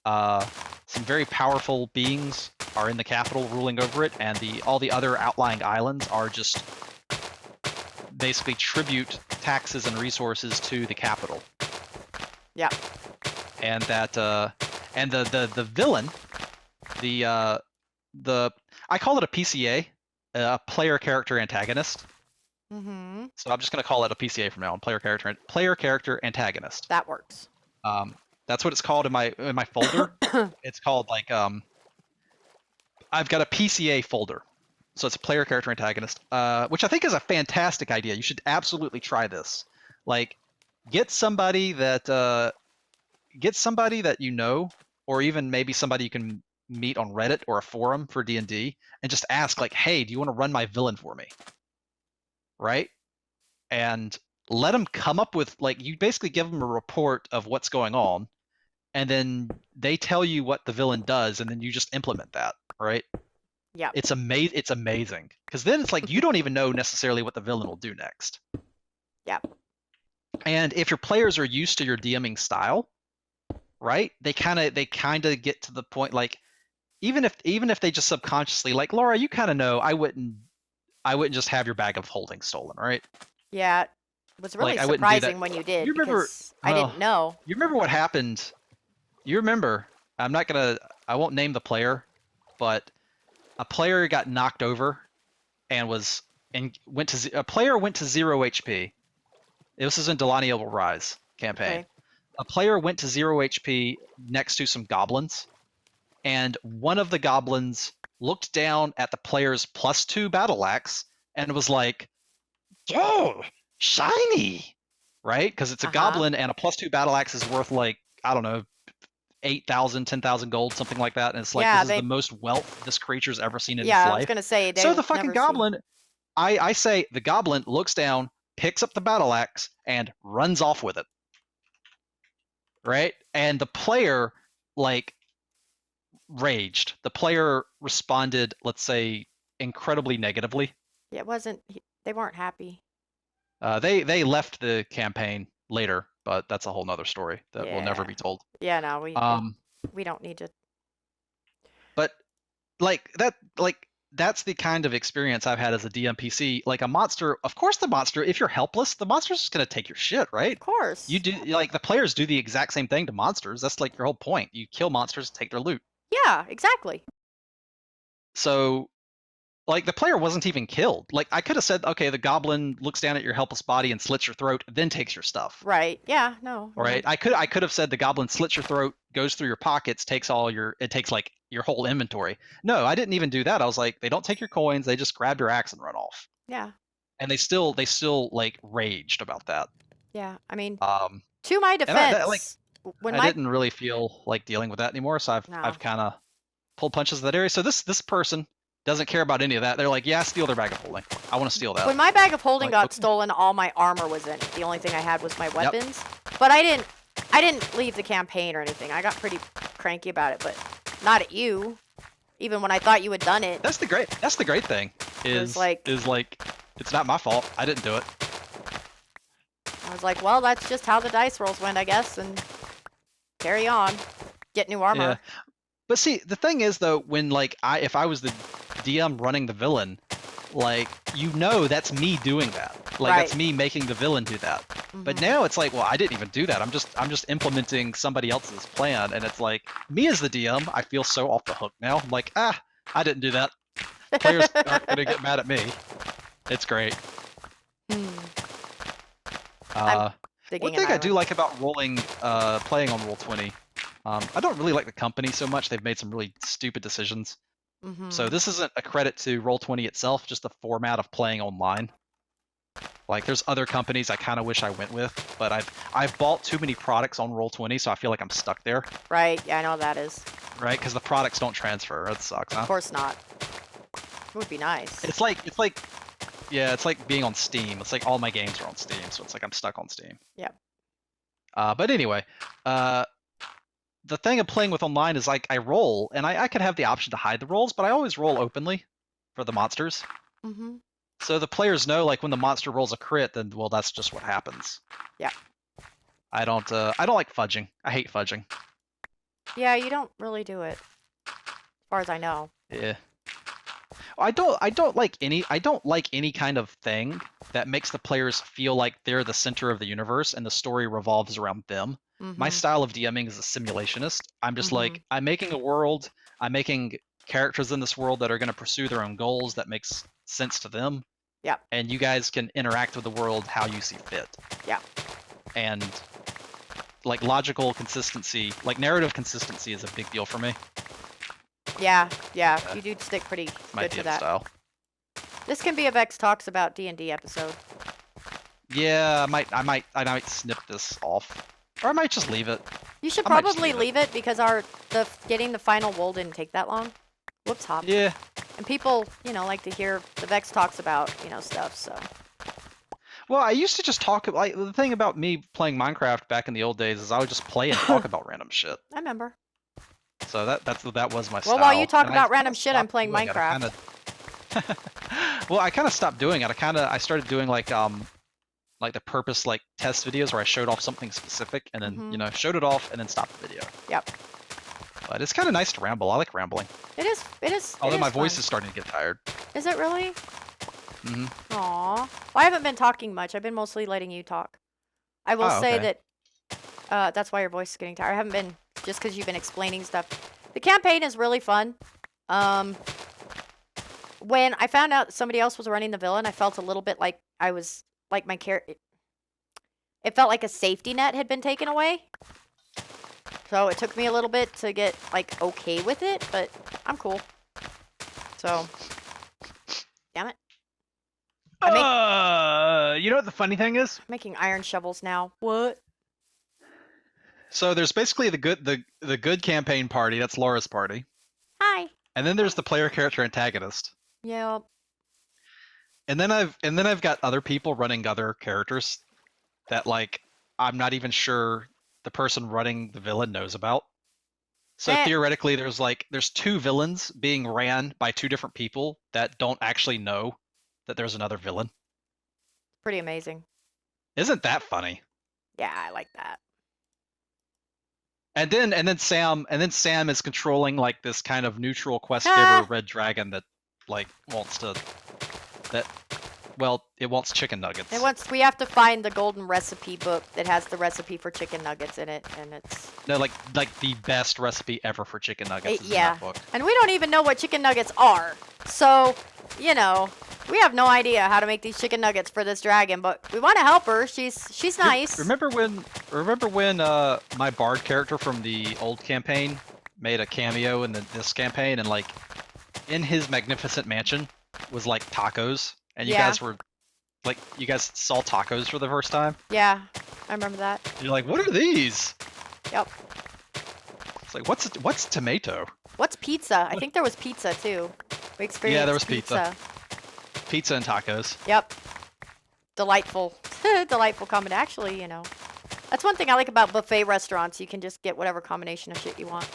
some very powerful beings are in the capital ruling over it, and all the other outlying islands are just basically tribute taxes and resources to the capital. Yeah. And that and the villain, the I call it a PCA, a player character antagonist. Mm-hmm. So I'm just gonna call it a PCA from now on, player character antagonist. That works. That's what it's called in my folder. It's called like I've got a PCA folder. So it's a player character antagonist, which I think is a fantastic idea. You should absolutely try this. Like, get somebody that you know, or even maybe somebody you can meet on Reddit or a forum for D&D, and just ask like, "Hey, do you want to run my villain for me?" Right? And let them come up with, like, you basically give them a report of what's going on, and then they tell you what the villain does, and then you just implement that, right? Yeah. It's amazing because then it's like you don't even know necessarily what the villain will do next. Yeah. And if your players are used to your DMing style, right? They kind of get to the point like even if they just subconsciously like Laura, you kind of know I wouldn't just have your bag of holding stolen, right? Yeah. It was really Like I wouldn't do that. surprising when you did You remember? because I didn't know. You remember what happened? You remember? I won't name the player, but a player got knocked over and a player went to 0 HP. This is in Delania Will Rise campaign. Okay. A player went to 0 HP next to some goblins, and one of the goblins looked down at the player's +2 battle axe and was like, "Oh, shiny!" Right? Because it's a goblin, and a +2 battle axe is worth like I don't know, 8,000, 10,000 gold, something like that. And it's like this is the most wealth this creature's ever seen in its I was life. gonna say So the fucking goblin, I say the goblin looks down, picks up the battle axe, and runs off with it. Right? And the player like raged. The player responded, let's say, incredibly negatively. Yeah, it wasn't. They weren't happy. They left the campaign later, but that's a whole nother story that will never be told. Yeah, no, we don't need to. But that's the kind of experience I've had as a DMPC. Like a monster, of course, if you're helpless, the monster's just gonna take your shit, right? Of course. You do like the players do the exact same thing to monsters. That's like your whole point. You kill monsters, take their loot. Yeah, exactly. So like the player wasn't even killed. Like I could have said, okay, the goblin looks down at your helpless body and slits your throat, then takes your stuff. Right. Yeah. No. Right. I could have said the goblin slits your throat, goes through your pockets, takes like your whole inventory. No, I didn't even do that. I was like, they don't take your coins, they just grab your axe and run off. Yeah. And they still like raged about that. Yeah. I mean, to my defense, I didn't really feel like dealing with that anymore, so I've kind of pulled punches in that area. So this person doesn't care about any of that. They're like, yeah, steal their bag of holding. I want to steal that. When my bag of holding like, got stolen, all my armor was in it. The only thing I had was my weapons. But I didn't leave the campaign or anything. I got pretty cranky about it, but not at you. Even when I thought you had done it. That's the great thing. Is it's not my fault. I didn't do it. I was like, well, that's just how the dice rolls went, I guess, and carry on. Get new armor. Yeah. But see, the thing is though, when like if I was the DM running the villain, like that's me doing that. Like that's me making the villain do that. But now it's like, well, I didn't even do that. I'm just implementing somebody else's plan, and it's like me as the DM, I feel so off the hook now. I'm like, I didn't do that. Players aren't gonna get mad at me. It's great. One thing I do like about playing on Roll20, I don't really like the company so much. They've made some really stupid decisions. So this isn't a credit to Roll20 itself, just the format of playing online. Like there's other companies I kind of wish I went with, but I've bought too many products on Roll20, so I feel like I'm stuck there. Right. Yeah, I know that is. Right, because the products don't transfer. That sucks, huh? Of course not. It would be nice. It's like being on Steam. It's like all my games are on Steam, so it's like I'm stuck on Steam. Yeah. But anyway, the thing of playing with online is like I roll, and I could have the option to hide the rolls, but I always roll openly for the monsters. So the players know, like when the monster rolls a crit, then well, that's just what happens. Yeah. I don't like fudging. I hate fudging. Yeah, you don't really do it, as far as I know. Yeah. I don't like any kind of thing that makes the players feel like they're the center of the universe and the story revolves around them. My style of DMing is a simulationist. I'm just like, I'm making a world, I'm making characters in this world that are going to pursue their own goals that makes sense to them. Yeah. And you guys can interact with the world how you see fit. Yeah. And like logical consistency, like narrative consistency is a big deal for me. Yeah, you do stick pretty good to that. Style. This can be a Vechs Talks about D&D episode. Yeah, I might snip this off. Or I might just leave it. You should probably leave it because getting the final wool didn't take that long. Whoops, hop. Yeah. And people, like to hear the Vechs Talks about, stuff, so. Well, I used to just talk, like, the thing about me playing Minecraft back in the old days is I would just play and talk about random shit. I remember. So that was my Well, style. while you talk and I about random kinda shit, I'm stopped playing doing it. I Minecraft. Well, I kind of stopped doing it. I started doing like the purpose like test videos where I showed off something specific and then Mhm. showed it off and then stopped the video. Yep. But it's kind of nice to ramble. I like rambling. It is. It is. Although it my is voice fun. is starting to get tired. Is it really? Hmm. Aw. Well, I haven't been talking much. I've been mostly letting you talk. I will Oh, say okay. that that's why your voice is getting tired. I haven't been just because you've been explaining stuff. The campaign is really fun. When I found out somebody else was running the villain, I felt a little bit like I was like my character. It felt like a safety net had been taken away. So it took me a little bit to get like okay with it, but I'm cool. So, damn it. You know what the funny thing is? I'm making iron shovels now. What? So there's basically the good campaign party. That's Laura's party. Hi. And then there's the player character antagonist. Yeah. And then I've got other people running other characters that like I'm not even sure the person running the villain knows about. So Eh. theoretically there's two villains being ran by two different people that don't actually know that there's another villain. Pretty amazing. Isn't that funny? Yeah, I like that. And then Sam is controlling like this kind of neutral quest Ah. giver red dragon that like wants to it wants chicken nuggets. We have to find the golden recipe book that has the recipe for chicken nuggets in it, and it's No, like the best recipe ever for chicken nuggets is in yeah. that book. And we don't even know what chicken nuggets are. So, we have no idea how to make these chicken nuggets for this dragon, but we want to help her. She's nice. Remember when my bard character from the old campaign made a cameo in this campaign, and like in his magnificent mansion was like tacos, and you Yeah. guys saw tacos for the first time? Yeah, I remember that. You're like, what are these? Yep. It's like, what's tomato? What's pizza? I think there was pizza too. We experienced there was pizza. Pizza and tacos. Yep. Delightful. Delightful combination. Actually, that's one thing I like about buffet restaurants. You can just get whatever combination of shit you want.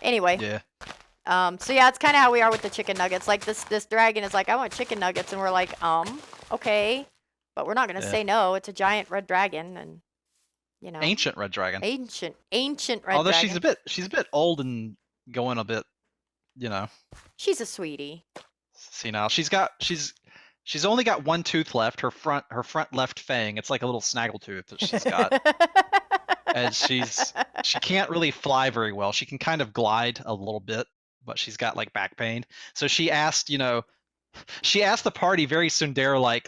Anyway. Yeah. So yeah, it's kind of how we are with the chicken nuggets. Like this dragon is like, I want chicken nuggets, and we're like, okay, but we're not gonna say no. It's a giant red dragon, and Ancient red dragon. ancient red Although dragon. she's a bit old and going a bit, She's a sweetie. See now, she's only got one tooth left. Her front left fang. It's like a little snaggletooth that she's got, and she can't really fly very well. She can kind of glide a little bit, but she's got like back pain. So she asked the party very tsundere like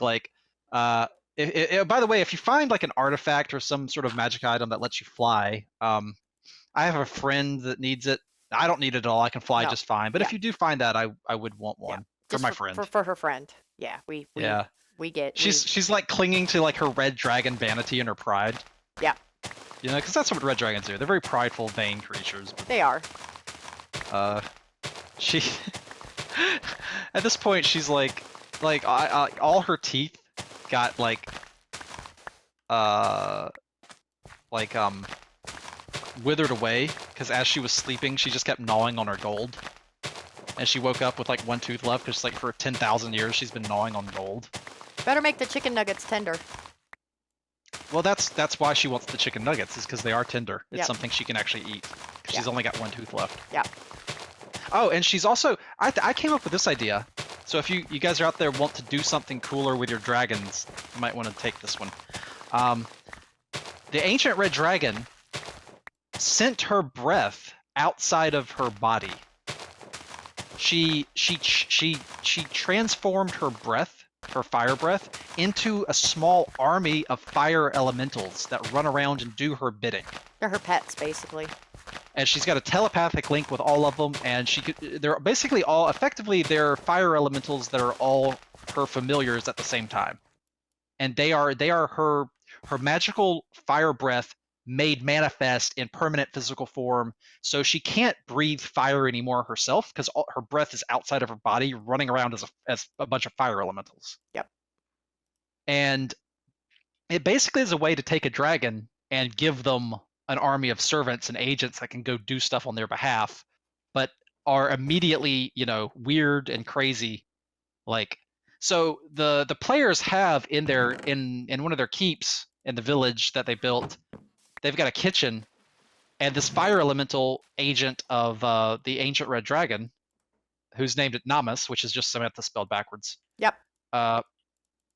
by the way, if you find like an artifact or some sort of magic item that lets you fly, I have a friend that needs it. I don't need it at all. I can fly No. just fine. But Yeah. if you do find that, I would want one for Just my friend. For her friend. Yeah, we get. She's like clinging to like her red dragon vanity and her pride. Yeah. Because that's what red dragons do. They're very prideful, vain creatures. But, They are. she at this point she's like all her teeth got withered away because as she was sleeping she just kept gnawing on her gold, and she woke up with like one tooth left because like for 10,000 years she's been gnawing on gold. Better make the chicken nuggets tender. Well, that's why she wants the chicken nuggets, is because they are tender. It's Yep. something she can actually eat. 'Cause she's Yeah. only got one tooth left. Yeah. Oh, and she's also I came up with this idea. So if you guys are out there want to do something cooler with your dragons, you might want to take this one. The ancient red dragon sent her breath outside of her body. She transformed her breath, her fire breath, into a small army of fire elementals that run around and do her bidding. They're her pets, basically. And she's got a telepathic link with all of them, and they're basically all effectively they're fire elementals that are all her familiars at the same time. And they are her magical fire breath made manifest in permanent physical form, so she can't breathe fire anymore herself because her breath is outside of her body, running around as a bunch of fire elementals. Yep. And it basically is a way to take a dragon and give them an army of servants and agents that can go do stuff on their behalf, are immediately, weird and crazy. Like, so the players have in one of their keeps in the village that they built, they've got a kitchen, and this fire elemental agent of the ancient red dragon, who's named Namus, which is just Samantha spelled backwards. Yep.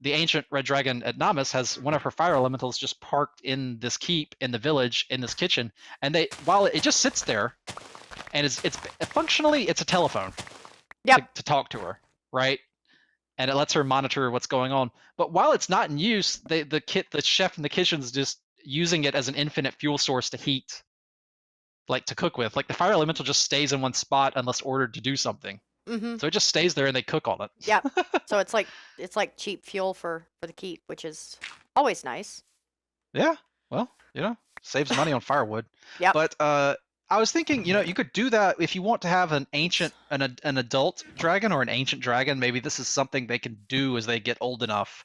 The ancient red dragon at Namus has one of her fire elementals just parked in this keep in the village in this kitchen, and while it just sits there, and it's functionally it's a telephone. Yep. To talk to her, right? And it lets her monitor what's going on. But while it's not in use, the chef in the kitchen's just using it as an infinite fuel source to heat, like to cook with. Like the fire elemental just stays in one spot unless ordered to do something. Mm-hmm. So it just stays there and they cook on it. Yep. So it's like cheap fuel for the keep, which is always nice. Yeah. Well, saves money on firewood. Yep. But I was thinking, you could do that if you want to have an adult dragon or an ancient dragon. Maybe this is something they can do as they get old enough.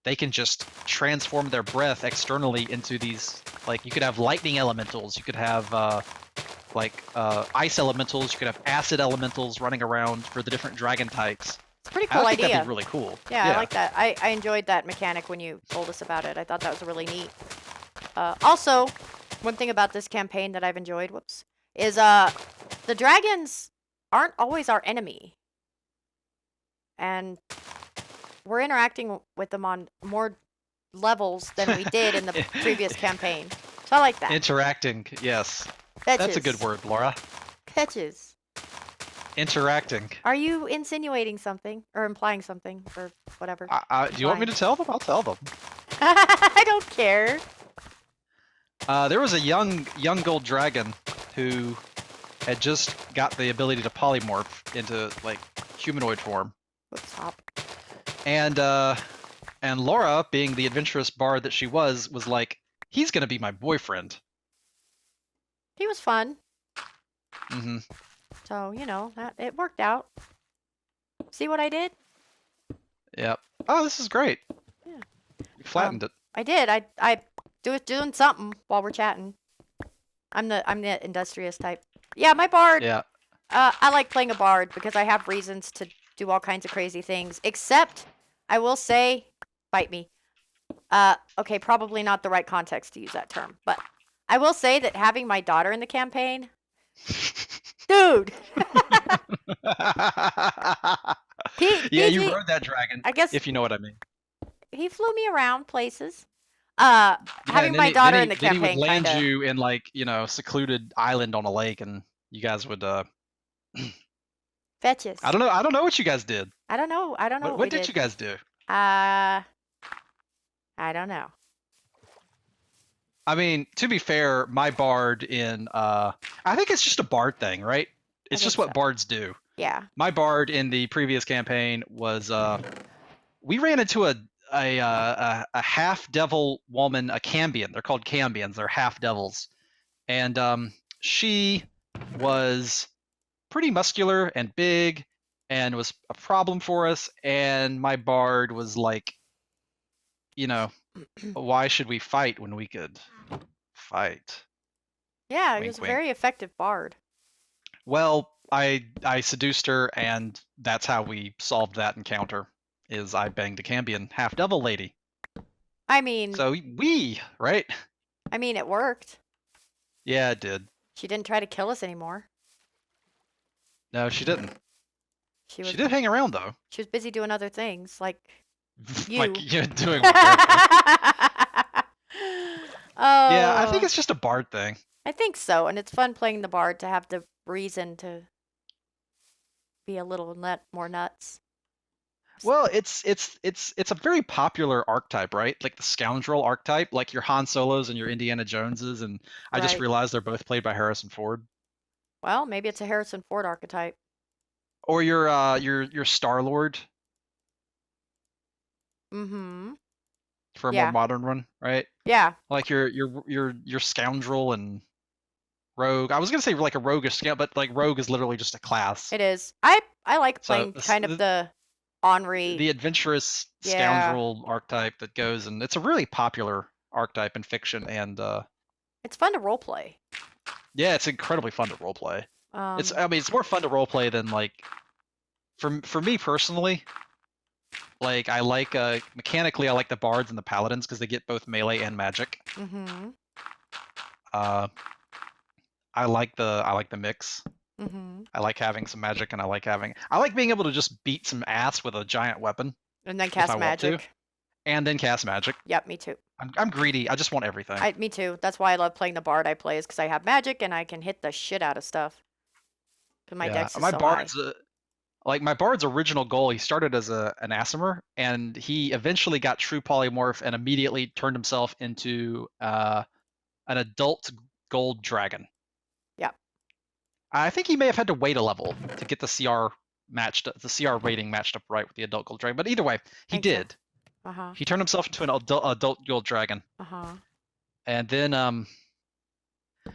They can just transform their breath externally into these. Like you could have lightning elementals. You could have ice elementals. You could have acid elementals running around for the different dragon types. It's a pretty cool I think idea. that'd be really cool. Yeah, I like that. I enjoyed that mechanic when you told us about it. I thought that was really neat. Also, one thing about this campaign that I've enjoyed, is the dragons aren't always our enemy. And we're interacting with them on more levels than we did in the previous campaign. So I like that. Interacting, yes. That's a good word, Laura. Catches. Interacting. Are you insinuating something or implying something or whatever? Do you want me to tell them? I'll tell them. I don't care. There was a young gold dragon who had just got the ability to polymorph into humanoid form. Whoops, hop. And Laura, being the adventurous bard that she was like, he's gonna be my boyfriend. He was fun. Mm-hmm. So, it worked out. See what I did? Yep. Oh, this is great. Yeah. You flattened it. I did. I doing something while we're chatting. I'm the industrious type. Yeah, my bard. Yeah. I like playing a bard because I have reasons to do all kinds of crazy things. Except, I will say, bite me. Okay, probably not the right context to use that term, but I will say that having my daughter in the campaign, dude. Yeah, you rode that dragon. I guess if you know what I mean. he flew me around places. Having my daughter in the campaign, then he would land kinda... you in secluded island on a lake, and you guys would Vechs. I don't know what you guys did. I don't know. What did you guys do? I don't know. I mean, to be fair, my bard in I think it's just a bard thing, right? It's just what bards do. Yeah. My bard in the previous campaign was we ran into a half devil woman, a Cambion. They're called Cambions. They're half devils, and she was pretty muscular and big, and was a problem for us. And my bard was like, why should we fight when we could fight? Yeah, he Wink, was a wink. very effective bard. Well, I seduced her, and that's how we solved that encounter. Is I banged a Cambion half devil lady. I mean, So right? I mean, it worked. Yeah, it did. She didn't try to kill us anymore. No, she didn't. She was She did hang around though. She was busy doing other things, like you. Like you're doing. Yeah, I think Oh, it's just a bard thing. I think so, and it's fun playing the bard to have the reason to be a little more nuts. Well, it's a very popular archetype, right? Like the scoundrel archetype, like your Han Solos and your Indiana Joneses, and I just Right. realized they're both played by Harrison Ford. Well, maybe it's a Harrison Ford archetype. Or your Star Lord Mm-hmm. for a Yeah. more modern one, right? Yeah. Like your scoundrel and rogue. I was gonna say like a roguish scout, but like rogue is literally just a class. It is. I like So playing this- kind of the Henri. The adventurous Yeah. scoundrel archetype that goes, and it's a really popular archetype in fiction, and It's fun to role play. yeah, it's incredibly fun to roleplay. It's I mean it's more fun to roleplay than like for me personally. Like I like mechanically I like the bards and the paladins because they get both melee and magic. Mm-hmm. I like the mix. Mm-hmm. I like having some magic and I like being able to just beat some ass with a giant weapon And then I cast want to. magic. and then cast magic. Yep, me too. I'm greedy. I just want everything. Me too. That's why I love playing the bard I play, is because I have magic and I can hit the shit out of stuff. Because my dex is my so bard's high. like my bard's original goal. He started as an Aasimar, and he eventually got true polymorph and immediately turned himself into an adult gold dragon. Yep. I think he may have had to wait a level to get the CR rating matched up right with the adult gold dragon. But either way, he Think so. did. Uh-huh. He turned himself into an adult gold dragon. Uh-huh. And then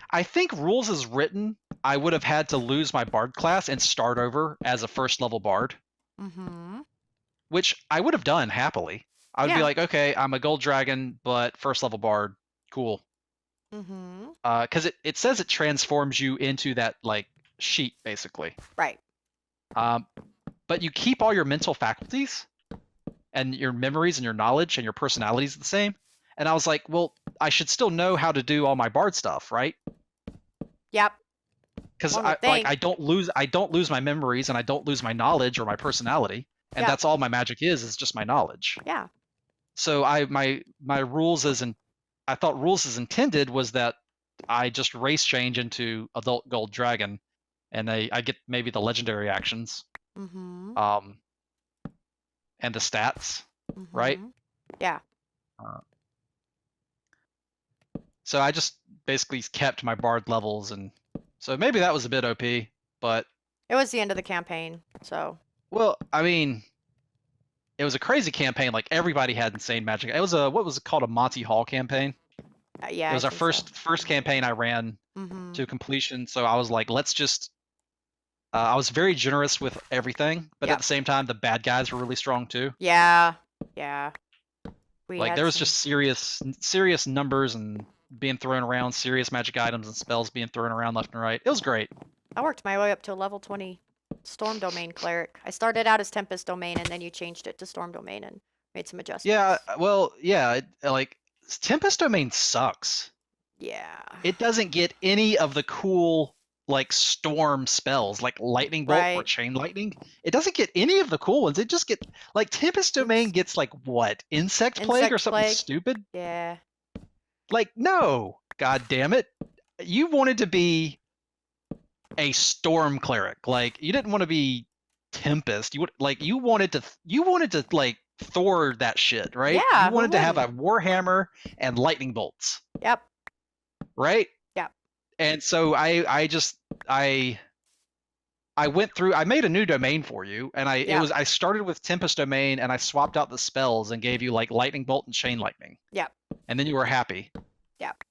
I think rules as written, I would have had to lose my bard class and start over as a first level bard, Mm-hmm. which I would have done happily. I would be Yeah. like, okay, I'm a gold dragon, but first level bard, cool. Mm-hmm. Because it says it transforms you into that like sheet basically. Right. But you keep all your mental faculties and your memories and your knowledge and your personalities the same. And I was like, well, I should still know how to do all my bard stuff, right? Yep. Because One would I don't lose my memories and I don't lose my knowledge or my personality, and Yeah. that's all my magic is just my knowledge. Yeah. So my rules I thought rules as intended was that I just race change into adult gold dragon, and I get maybe the legendary actions, Mm-hmm. and the stats, right? Mm-hmm. Yeah. So I just basically kept my bard levels, and so maybe that was a bit OP, but It was the end of the campaign, so. well, I mean, it was a crazy campaign. Like everybody had insane magic. It was what was it called, a Monty Hall campaign. Yeah. It was I our think so. first campaign I ran Mm-hmm. to completion. So I was like, let's just. I was very generous with everything, but Yep. at the same time, the bad guys were really strong too. Yeah. Yeah. We Like had there was some- just serious numbers and being thrown around, serious magic items and spells being thrown around left and right. It was great. I worked my way up to a level 20 Storm Domain Cleric. I started out as Tempest Domain, and then you changed it to Storm Domain and made some adjustments. Yeah, well, yeah, like Tempest Domain sucks. Yeah. It doesn't get any of the cool like storm spells like lightning bolt or Right. chain lightning. It doesn't get any of the cool ones. It just get like Tempest Domain gets like what? Insect plague or Insect something plague. stupid? Yeah. Like no, god damn it. You wanted to be a storm cleric. Like you didn't want to be Tempest. You wanted to like Thor that shit, right? Yeah, You who wanted to have a wouldn't? warhammer and lightning bolts, Yep. right? Yep. And so I went through. I made a new domain for you, and I started with Tempest Domain, and I swapped out the spells and gave you like lightning bolt and chain lightning. Yep. And then you were happy. Yep.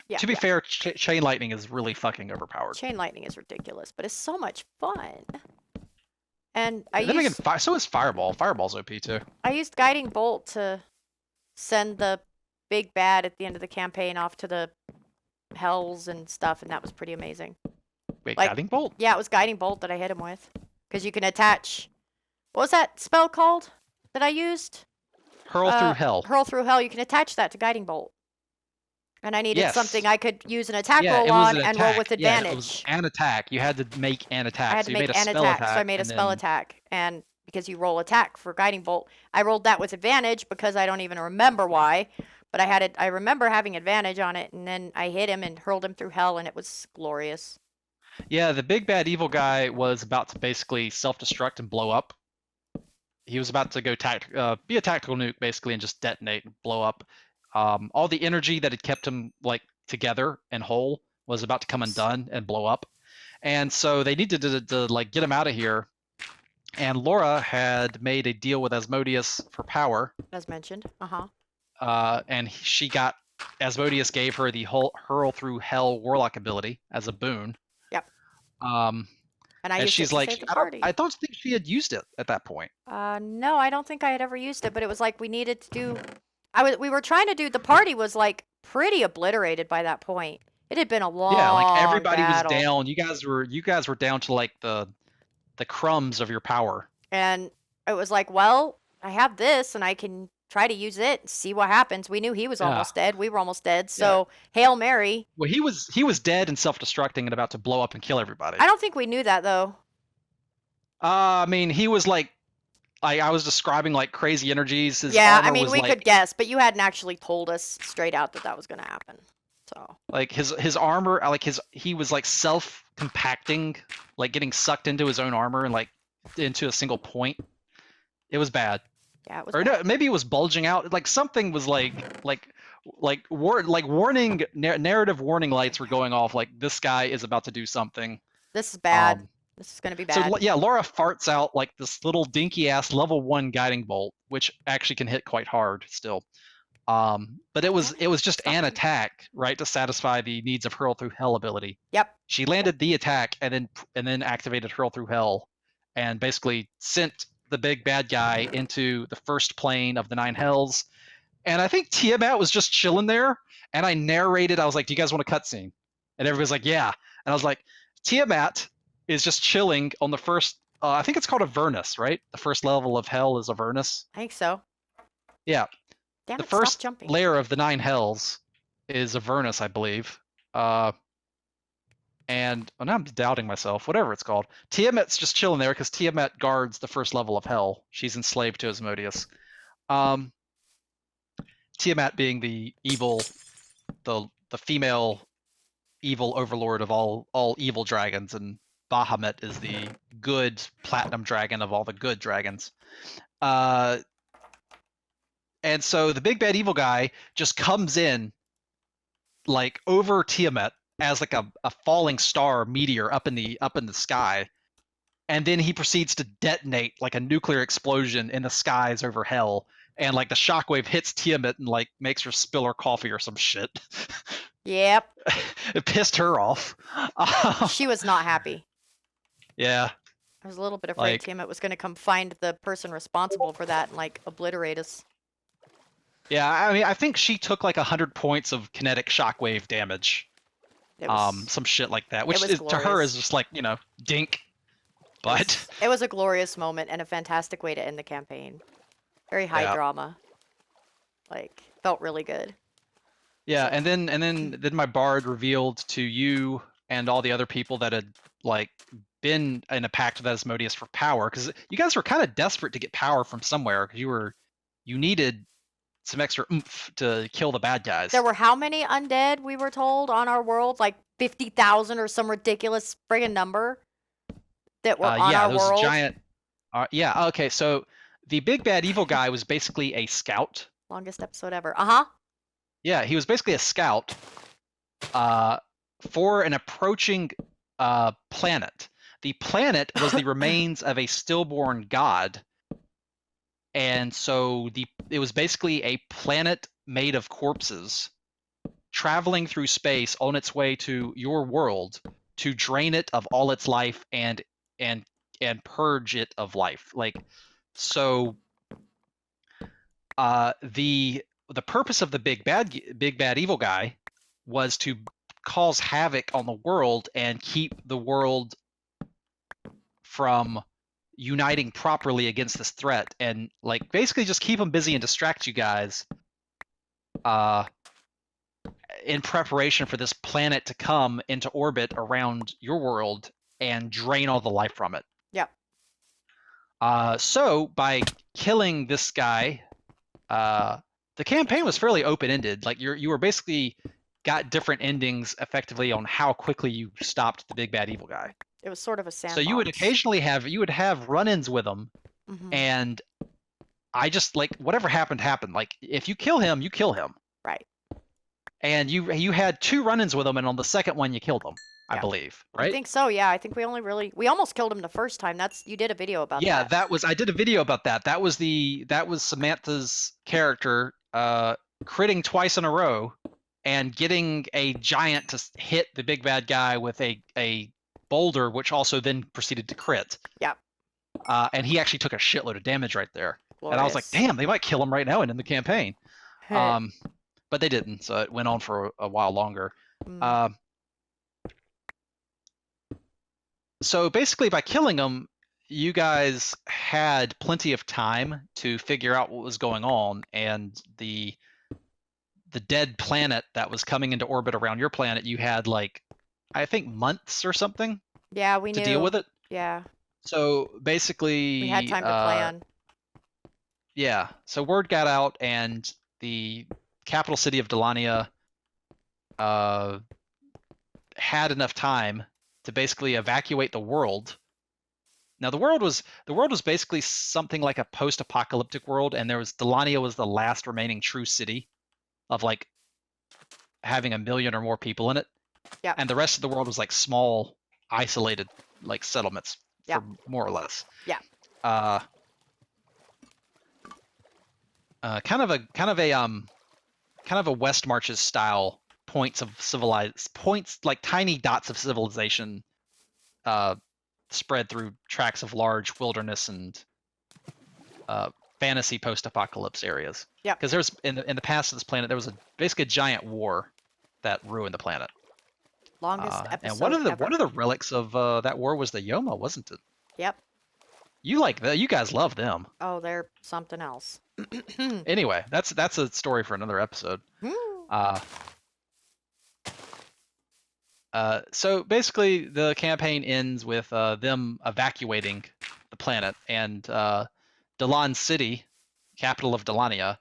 Yeah. To be fair, chain lightning is really fucking overpowered. Chain Lightning is ridiculous, but it's so much fun. And I Then used again, so is Fireball. Fireball's OP too. I used Guiding Bolt to send the big bad at the end of the campaign off to the hells and stuff, and that was pretty amazing. Wait, Like- Guiding Bolt? Yeah, it was Guiding Bolt that I hit him with. Because you can attach... What was that spell called that I used? Hurl through hell. Hurl Through Hell. You can attach that to Guiding Bolt. And I needed Yes. something I could use an attack Yeah, roll it was on an and roll attack. with Yeah, advantage. it was an attack. You had to make an attack. I had so to you make made a an spell attack, so I made a and spell then- attack. And because you roll attack for Guiding Bolt, I rolled that with advantage because I don't even remember why. But I remember having advantage on it, and then I hit him and hurled him through hell, and it was glorious. Yeah, the big bad evil guy was about to basically self-destruct and blow up. He was about to go be a tactical nuke basically and just detonate and blow up. All the energy that had kept him like together and whole was about to come undone and blow up. And so they needed to like get him out of here. And Laura had made a deal with Asmodeus for power. As mentioned. Uh-huh. And she got Asmodeus gave her the hurl through hell warlock ability as a boon. Yep. And And I used she's it to like, save the party. I don't think she had used it at that point. No, I don't think I had ever used it, but it was like we needed to do... we were trying to do... The party was like pretty obliterated by that point. It had been a long Yeah, like everybody battle. was down. You guys were down to like the crumbs of your power. And it was like, well, I have this and I can try to use it and see what happens. We knew he was Yeah. almost dead. We were almost dead. So, Hail Mary. Well, he was dead and self-destructing and about to blow up and kill everybody. I don't think we knew that though. I mean, he was like I was describing like crazy energies. His Yeah, I armor mean, was we like, could guess, but you hadn't actually told us straight out that that was going to happen. So, like his armor, like he was like self-compacting, like getting sucked into his own armor and like into a single point. It was bad. yeah, it was Or bad. no, maybe it was bulging out. Like something was like warning narrative warning lights were going off. Like this guy is about to do something. This is bad. Um, This is going to be So bad. yeah, Laura farts out like this little dinky ass level 1 guiding bolt, which actually can hit quite hard still. But it was just an attack, right, to satisfy the needs of Hurl Through Hell ability. Yep. She landed the attack and then activated Hurl Through Hell, and basically sent the big bad guy into the first plane of the 9 hells. And I think Tiamat was just chilling there, and I narrated. I was like, "Do you guys want a cutscene?" And everybody's like, "Yeah." And I was like, Tiamat is just chilling on the first. I think it's called Avernus, right? The first level of hell is Avernus. I think so. Yeah. Damn The it, stop first jumping. layer of the 9 hells is Avernus, I believe. And now I'm doubting myself. Whatever it's called, Tiamat's just chilling there because Tiamat guards the first level of hell. She's enslaved to Asmodeus. Tiamat being the evil, the female evil overlord of all evil dragons, and Bahamut is the good platinum dragon of all the good dragons. And so the big bad evil guy just comes in like over Tiamat as like a falling star meteor up in the sky, and then he proceeds to detonate like a nuclear explosion in the skies over hell, and like the shockwave hits Tiamat and like makes her spill her coffee or some shit. Yep. It pissed her off. She was not happy. Yeah. I was a little bit afraid Like- Tiamat was going to come find the person responsible for that and like obliterate us. Yeah, I mean, I think she took like 100 points of kinetic shockwave damage. It was, Some shit like that, which was is, to her glorious. is just like, dink. But it was a glorious moment and a fantastic way to end the campaign. Very high Yeah. drama. Like, felt really good. yeah, and then my bard revealed to you and all the other people that had like been in a pact with Asmodeus for power, because you guys were kind of desperate to get power from somewhere, because you needed some extra oomph to kill the bad guys. There were how many undead, we were told, on our world? Like 50,000 or some ridiculous friggin' number that were on yeah, our there was world? a giant. Yeah, okay, so the big bad evil guy was basically a scout. Longest episode ever. Uh-huh. Yeah, he was basically a scout for an approaching planet. The planet was the remains of a stillborn god, and so it was basically a planet made of corpses traveling through space on its way to your world to drain it of all its life and purge it of life. Like, so the purpose of the big bad evil guy was to cause havoc on the world and keep the world from uniting properly against this threat, and like basically just keep them busy and distract you guys in preparation for this planet to come into orbit around your world and drain all the life from it. Yep. So by killing this guy, the campaign was fairly open-ended. Like you were basically got different endings effectively on how quickly you stopped the big bad evil guy. It was sort of a sandbox. So you would occasionally have run-ins with him, Mhm. and I just like whatever happened. Like if you kill him, you kill him. Right. And you had 2 run-ins with him, and on the second one you killed him, I Yeah. believe, I right? think so, yeah. I think we almost killed him the first time. You did a video about Yeah, that. I did a video about that. That was Samantha's character critting twice in a row and getting a giant to hit the big bad guy with a boulder, which also then proceeded to crit. Yep. And he actually took a shitload of damage right there. Glorious. And I was like, damn, they might kill him right now and end the campaign. but they didn't, so it went on for a while longer. Mm. So basically, by killing them, you guys had plenty of time to figure out what was going on, and the dead planet that was coming into orbit around your planet, you had like, I think months or something Yeah, we to knew. deal with it. Yeah, So basically, we had time to plan. Yeah. So word got out, and the capital city of Delania had enough time to basically evacuate the world. Now the world was basically something like a post-apocalyptic world, and Delania was the last remaining true city of like having 1 million or more people in it. Yeah. And the rest of the world was like small, isolated like settlements, Yeah. for more or less. Yeah. Kind of a West Marches style points like tiny dots of civilization spread through tracts of large wilderness and fantasy post-apocalypse areas. Yeah. Because there's in the past of this planet, there was basically a giant war that ruined the planet. Longest episode and one of ever. the relics of that war was the Yoma, wasn't it? Yep. You like that? You guys love them. Oh, they're something else. Anyway, that's a story for another episode. So basically, the campaign ends with them evacuating the planet, and Delan City, capital of Delania,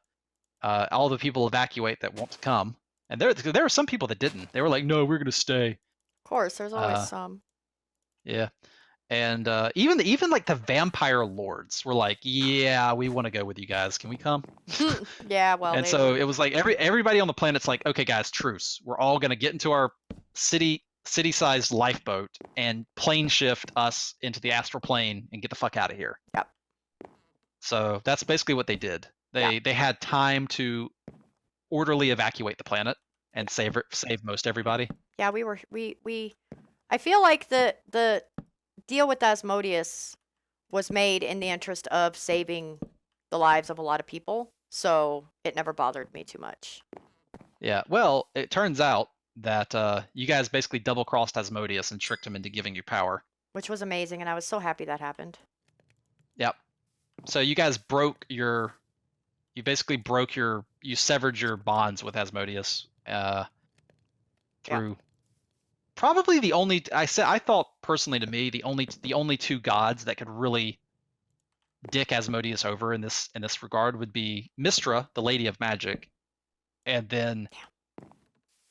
all the people evacuate that want to come. And there are some people that didn't. They were like, "No, we're gonna stay." Of course, there's always some. Yeah, and even like the vampire lords were like, "Yeah, we want to go with you guys. Can we come?" Yeah, well. And so it was like everybody on the planet's like, "Okay, guys, truce. We're all gonna get into our city-sized lifeboat and plane shift us into the astral plane and get the fuck out of here." Yep. So that's basically what they did. They had time to orderly evacuate the planet and save most everybody. Yeah, we I feel like the deal with Asmodeus was made in the interest of saving the lives of a lot of people, so it never bothered me too much. Yeah, well, it turns out that you guys basically double-crossed Asmodeus and tricked him into giving you power. Which was amazing, and I was so happy that happened. Yep. So you guys you severed your bonds with Asmodeus through probably the only I thought personally to me the only two gods that could really dick Asmodeus over in this regard would be Mystra, the Lady of Magic, and then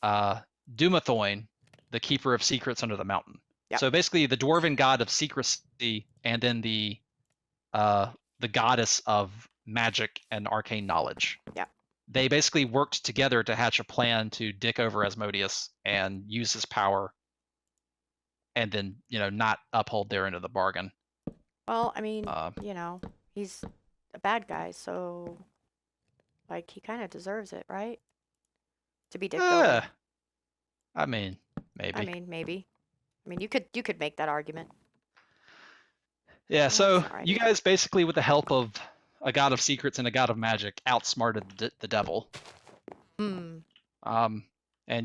Dumathoin, the Keeper of Secrets under the mountain. Yep. So basically the dwarven god of secrecy, and then the goddess of magic and arcane knowledge. Yeah. They basically worked together to hatch a plan to dick over Asmodeus and use his power, and then, not uphold their end of the bargain. Well, I mean, he's a bad guy, so like he kind of deserves it, right? To be dicked over. I mean, maybe. I mean, you could make that argument. Yeah, so sorry. you guys basically, with the help of a god of secrets and a god of magic, outsmarted the devil. And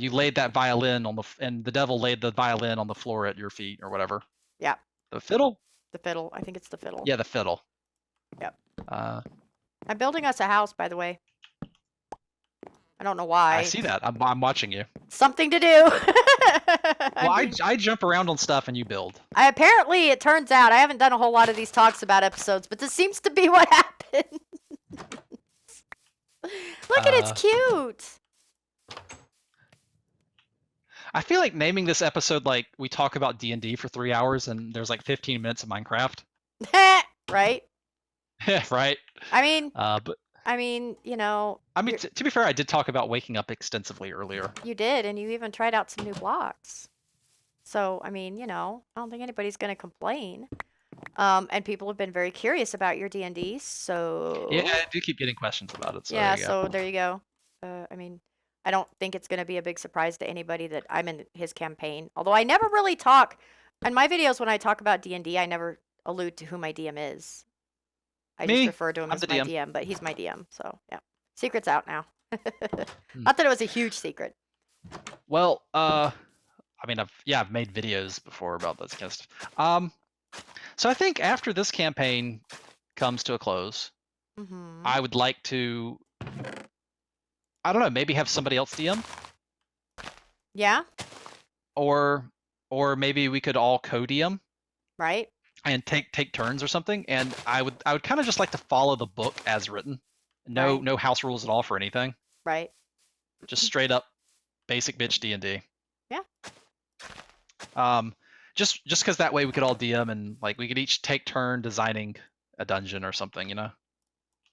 you laid that violin and the devil laid the violin on the floor at your feet or whatever. Yeah. The fiddle? The fiddle. I think it's the fiddle. Yeah, the fiddle. Yep. I'm building us a house, by the way. I don't know why. I see that. I'm watching you. Something to do. Well, I jump around on stuff and you build. Apparently, it turns out, I haven't done a whole lot of these talks about episodes, but this seems to be what happened. Look at it's cute. I feel like naming this episode like we talk about D&D for 3 hours and there's like 15 minutes of Minecraft. Right? Right. I mean, but I mean, to be fair, I did talk about waking up extensively earlier. You did, and you even tried out some new blocks. So, I mean, I don't think anybody's going to complain. And people have been very curious about your D&D, so... Yeah, I do keep getting questions about it. So yeah, so there you go. I mean, I don't think it's going to be a big surprise to anybody that I'm in his campaign. Although I never really talk... In my videos, when I talk about D&D, I never allude to who my DM is. I just refer to him as my DM, but he's my DM, so yeah. Secret's out now. Not that it was a huge secret. Well, I mean, I've made videos before about this kind of stuff. So I think after this campaign comes to a close, Mm-hmm. I would like to, I don't know, maybe have somebody else DM, Yeah, or maybe we could all co-DM right? and take turns or something. And I would kind of just like to follow the book as written. No Right. no house rules at all for anything. Right. Just straight up basic bitch D&D. Yeah. Just because that way we could all DM and like we could each take turn designing a dungeon or something, you know.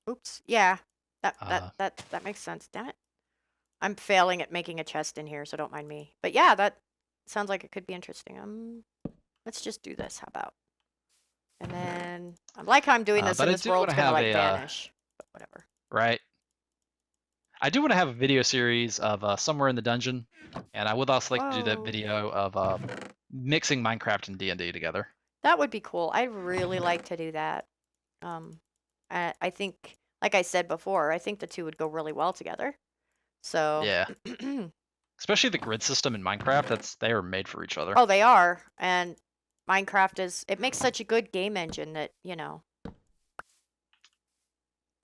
Oops. Yeah. That Uh, that makes sense. Damn it. I'm failing at making a chest in here, so don't mind me. But yeah, that sounds like it could be interesting. Let's just do this. How about? And then I like how I'm doing this, but and I this do world's wanna gonna have like a, vanish. But whatever. Right. I do want to have a video series of somewhere in the dungeon, and I would also like to do that Whoa. video of mixing Minecraft and D&D together. That would be cool. I'd really like to do that. I think, like I said before, I think the two would go really well together. So. Yeah. Especially the grid system in Minecraft. They are made for each other. Oh, they are. And Minecraft it makes such a good game engine that, you know.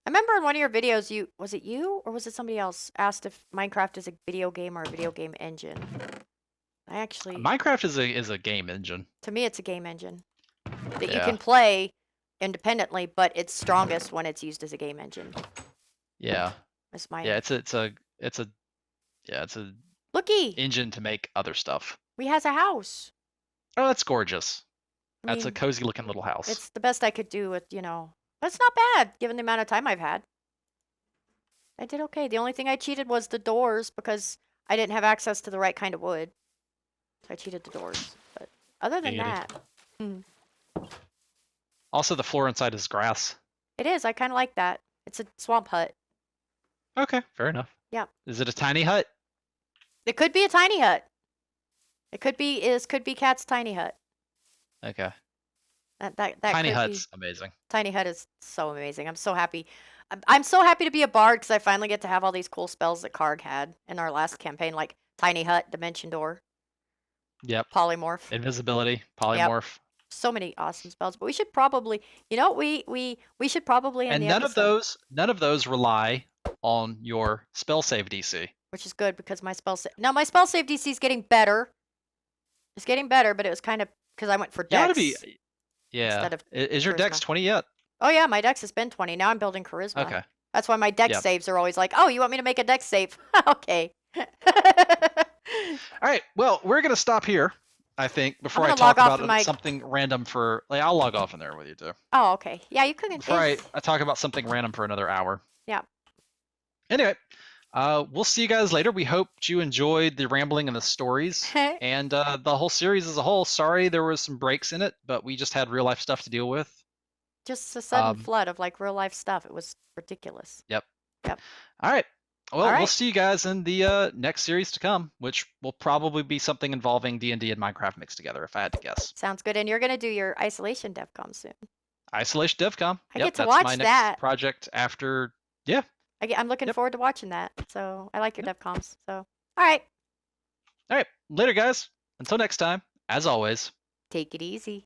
I remember in one of your videos, was it you or was it somebody else asked if Minecraft is a video game or a video game engine? I actually, Minecraft is a game engine. to me, it's a game engine that you Yeah. can play independently, but it's strongest when it's used as a game engine. Yeah. That's my. Yeah, it's a Looky, engine to make other stuff. we has a house. Oh, that's gorgeous. I That's a mean, cozy looking little house. it's the best I could do with, That's not bad given the amount of time I've had. I did okay. The only thing I cheated was the doors because I didn't have access to the right kind of wood. So I cheated the doors. But other than Hated. that, Also, the floor inside is grass. it is. I kind of like that. It's a swamp hut. Okay, fair enough. Yeah. Is it a tiny hut? It could be a tiny hut. It could be Cat's tiny hut. Okay. That Tiny could hut's be. amazing. Tiny hut is so amazing. I'm so happy. I'm so happy to be a bard because I finally get to have all these cool spells that Karg had in our last campaign, like tiny hut, dimension door, Yep. polymorph. Invisibility, polymorph. So many awesome spells, but we should probably, we should probably end And the none episode, of those rely on your spell save DC. which is good because my spell save DC is getting better. It's getting better, but it was kind of because I went for You ought to Dex. be. Yeah. Instead of Is your Dex charisma. 20 yet? Oh yeah, my Dex has been 20. Now I'm building charisma. Okay. That's why my Dex Yep. saves are always like, oh, you want me to make a Dex save? Okay. All right. Well, we're gonna stop here. I think before I gonna talk log off about my- something random for. Like, I'll log off in there with you too. Oh, okay. Yeah, you couldn't. Before I talk about something random for another hour. Yeah. Anyway, we'll see you guys later. We hope you enjoyed the rambling and the stories and the whole series as a whole. Sorry there was some breaks in it, but we just had real life stuff to deal with. Just a sudden flood of like real life stuff. It was ridiculous. All right. Well, All we'll right. see you guys in the next series to come, which will probably be something involving D&D and Minecraft mixed together, if I had to guess. Sounds good. And you're gonna do your isolation DevCon soon. Isolation DevCom. I Yep, get to that's watch my next that. project after. I'm looking Yep. forward to watching that. So I like your DevComs. So all right, All right. Later, guys. Until next time, as always. take it easy.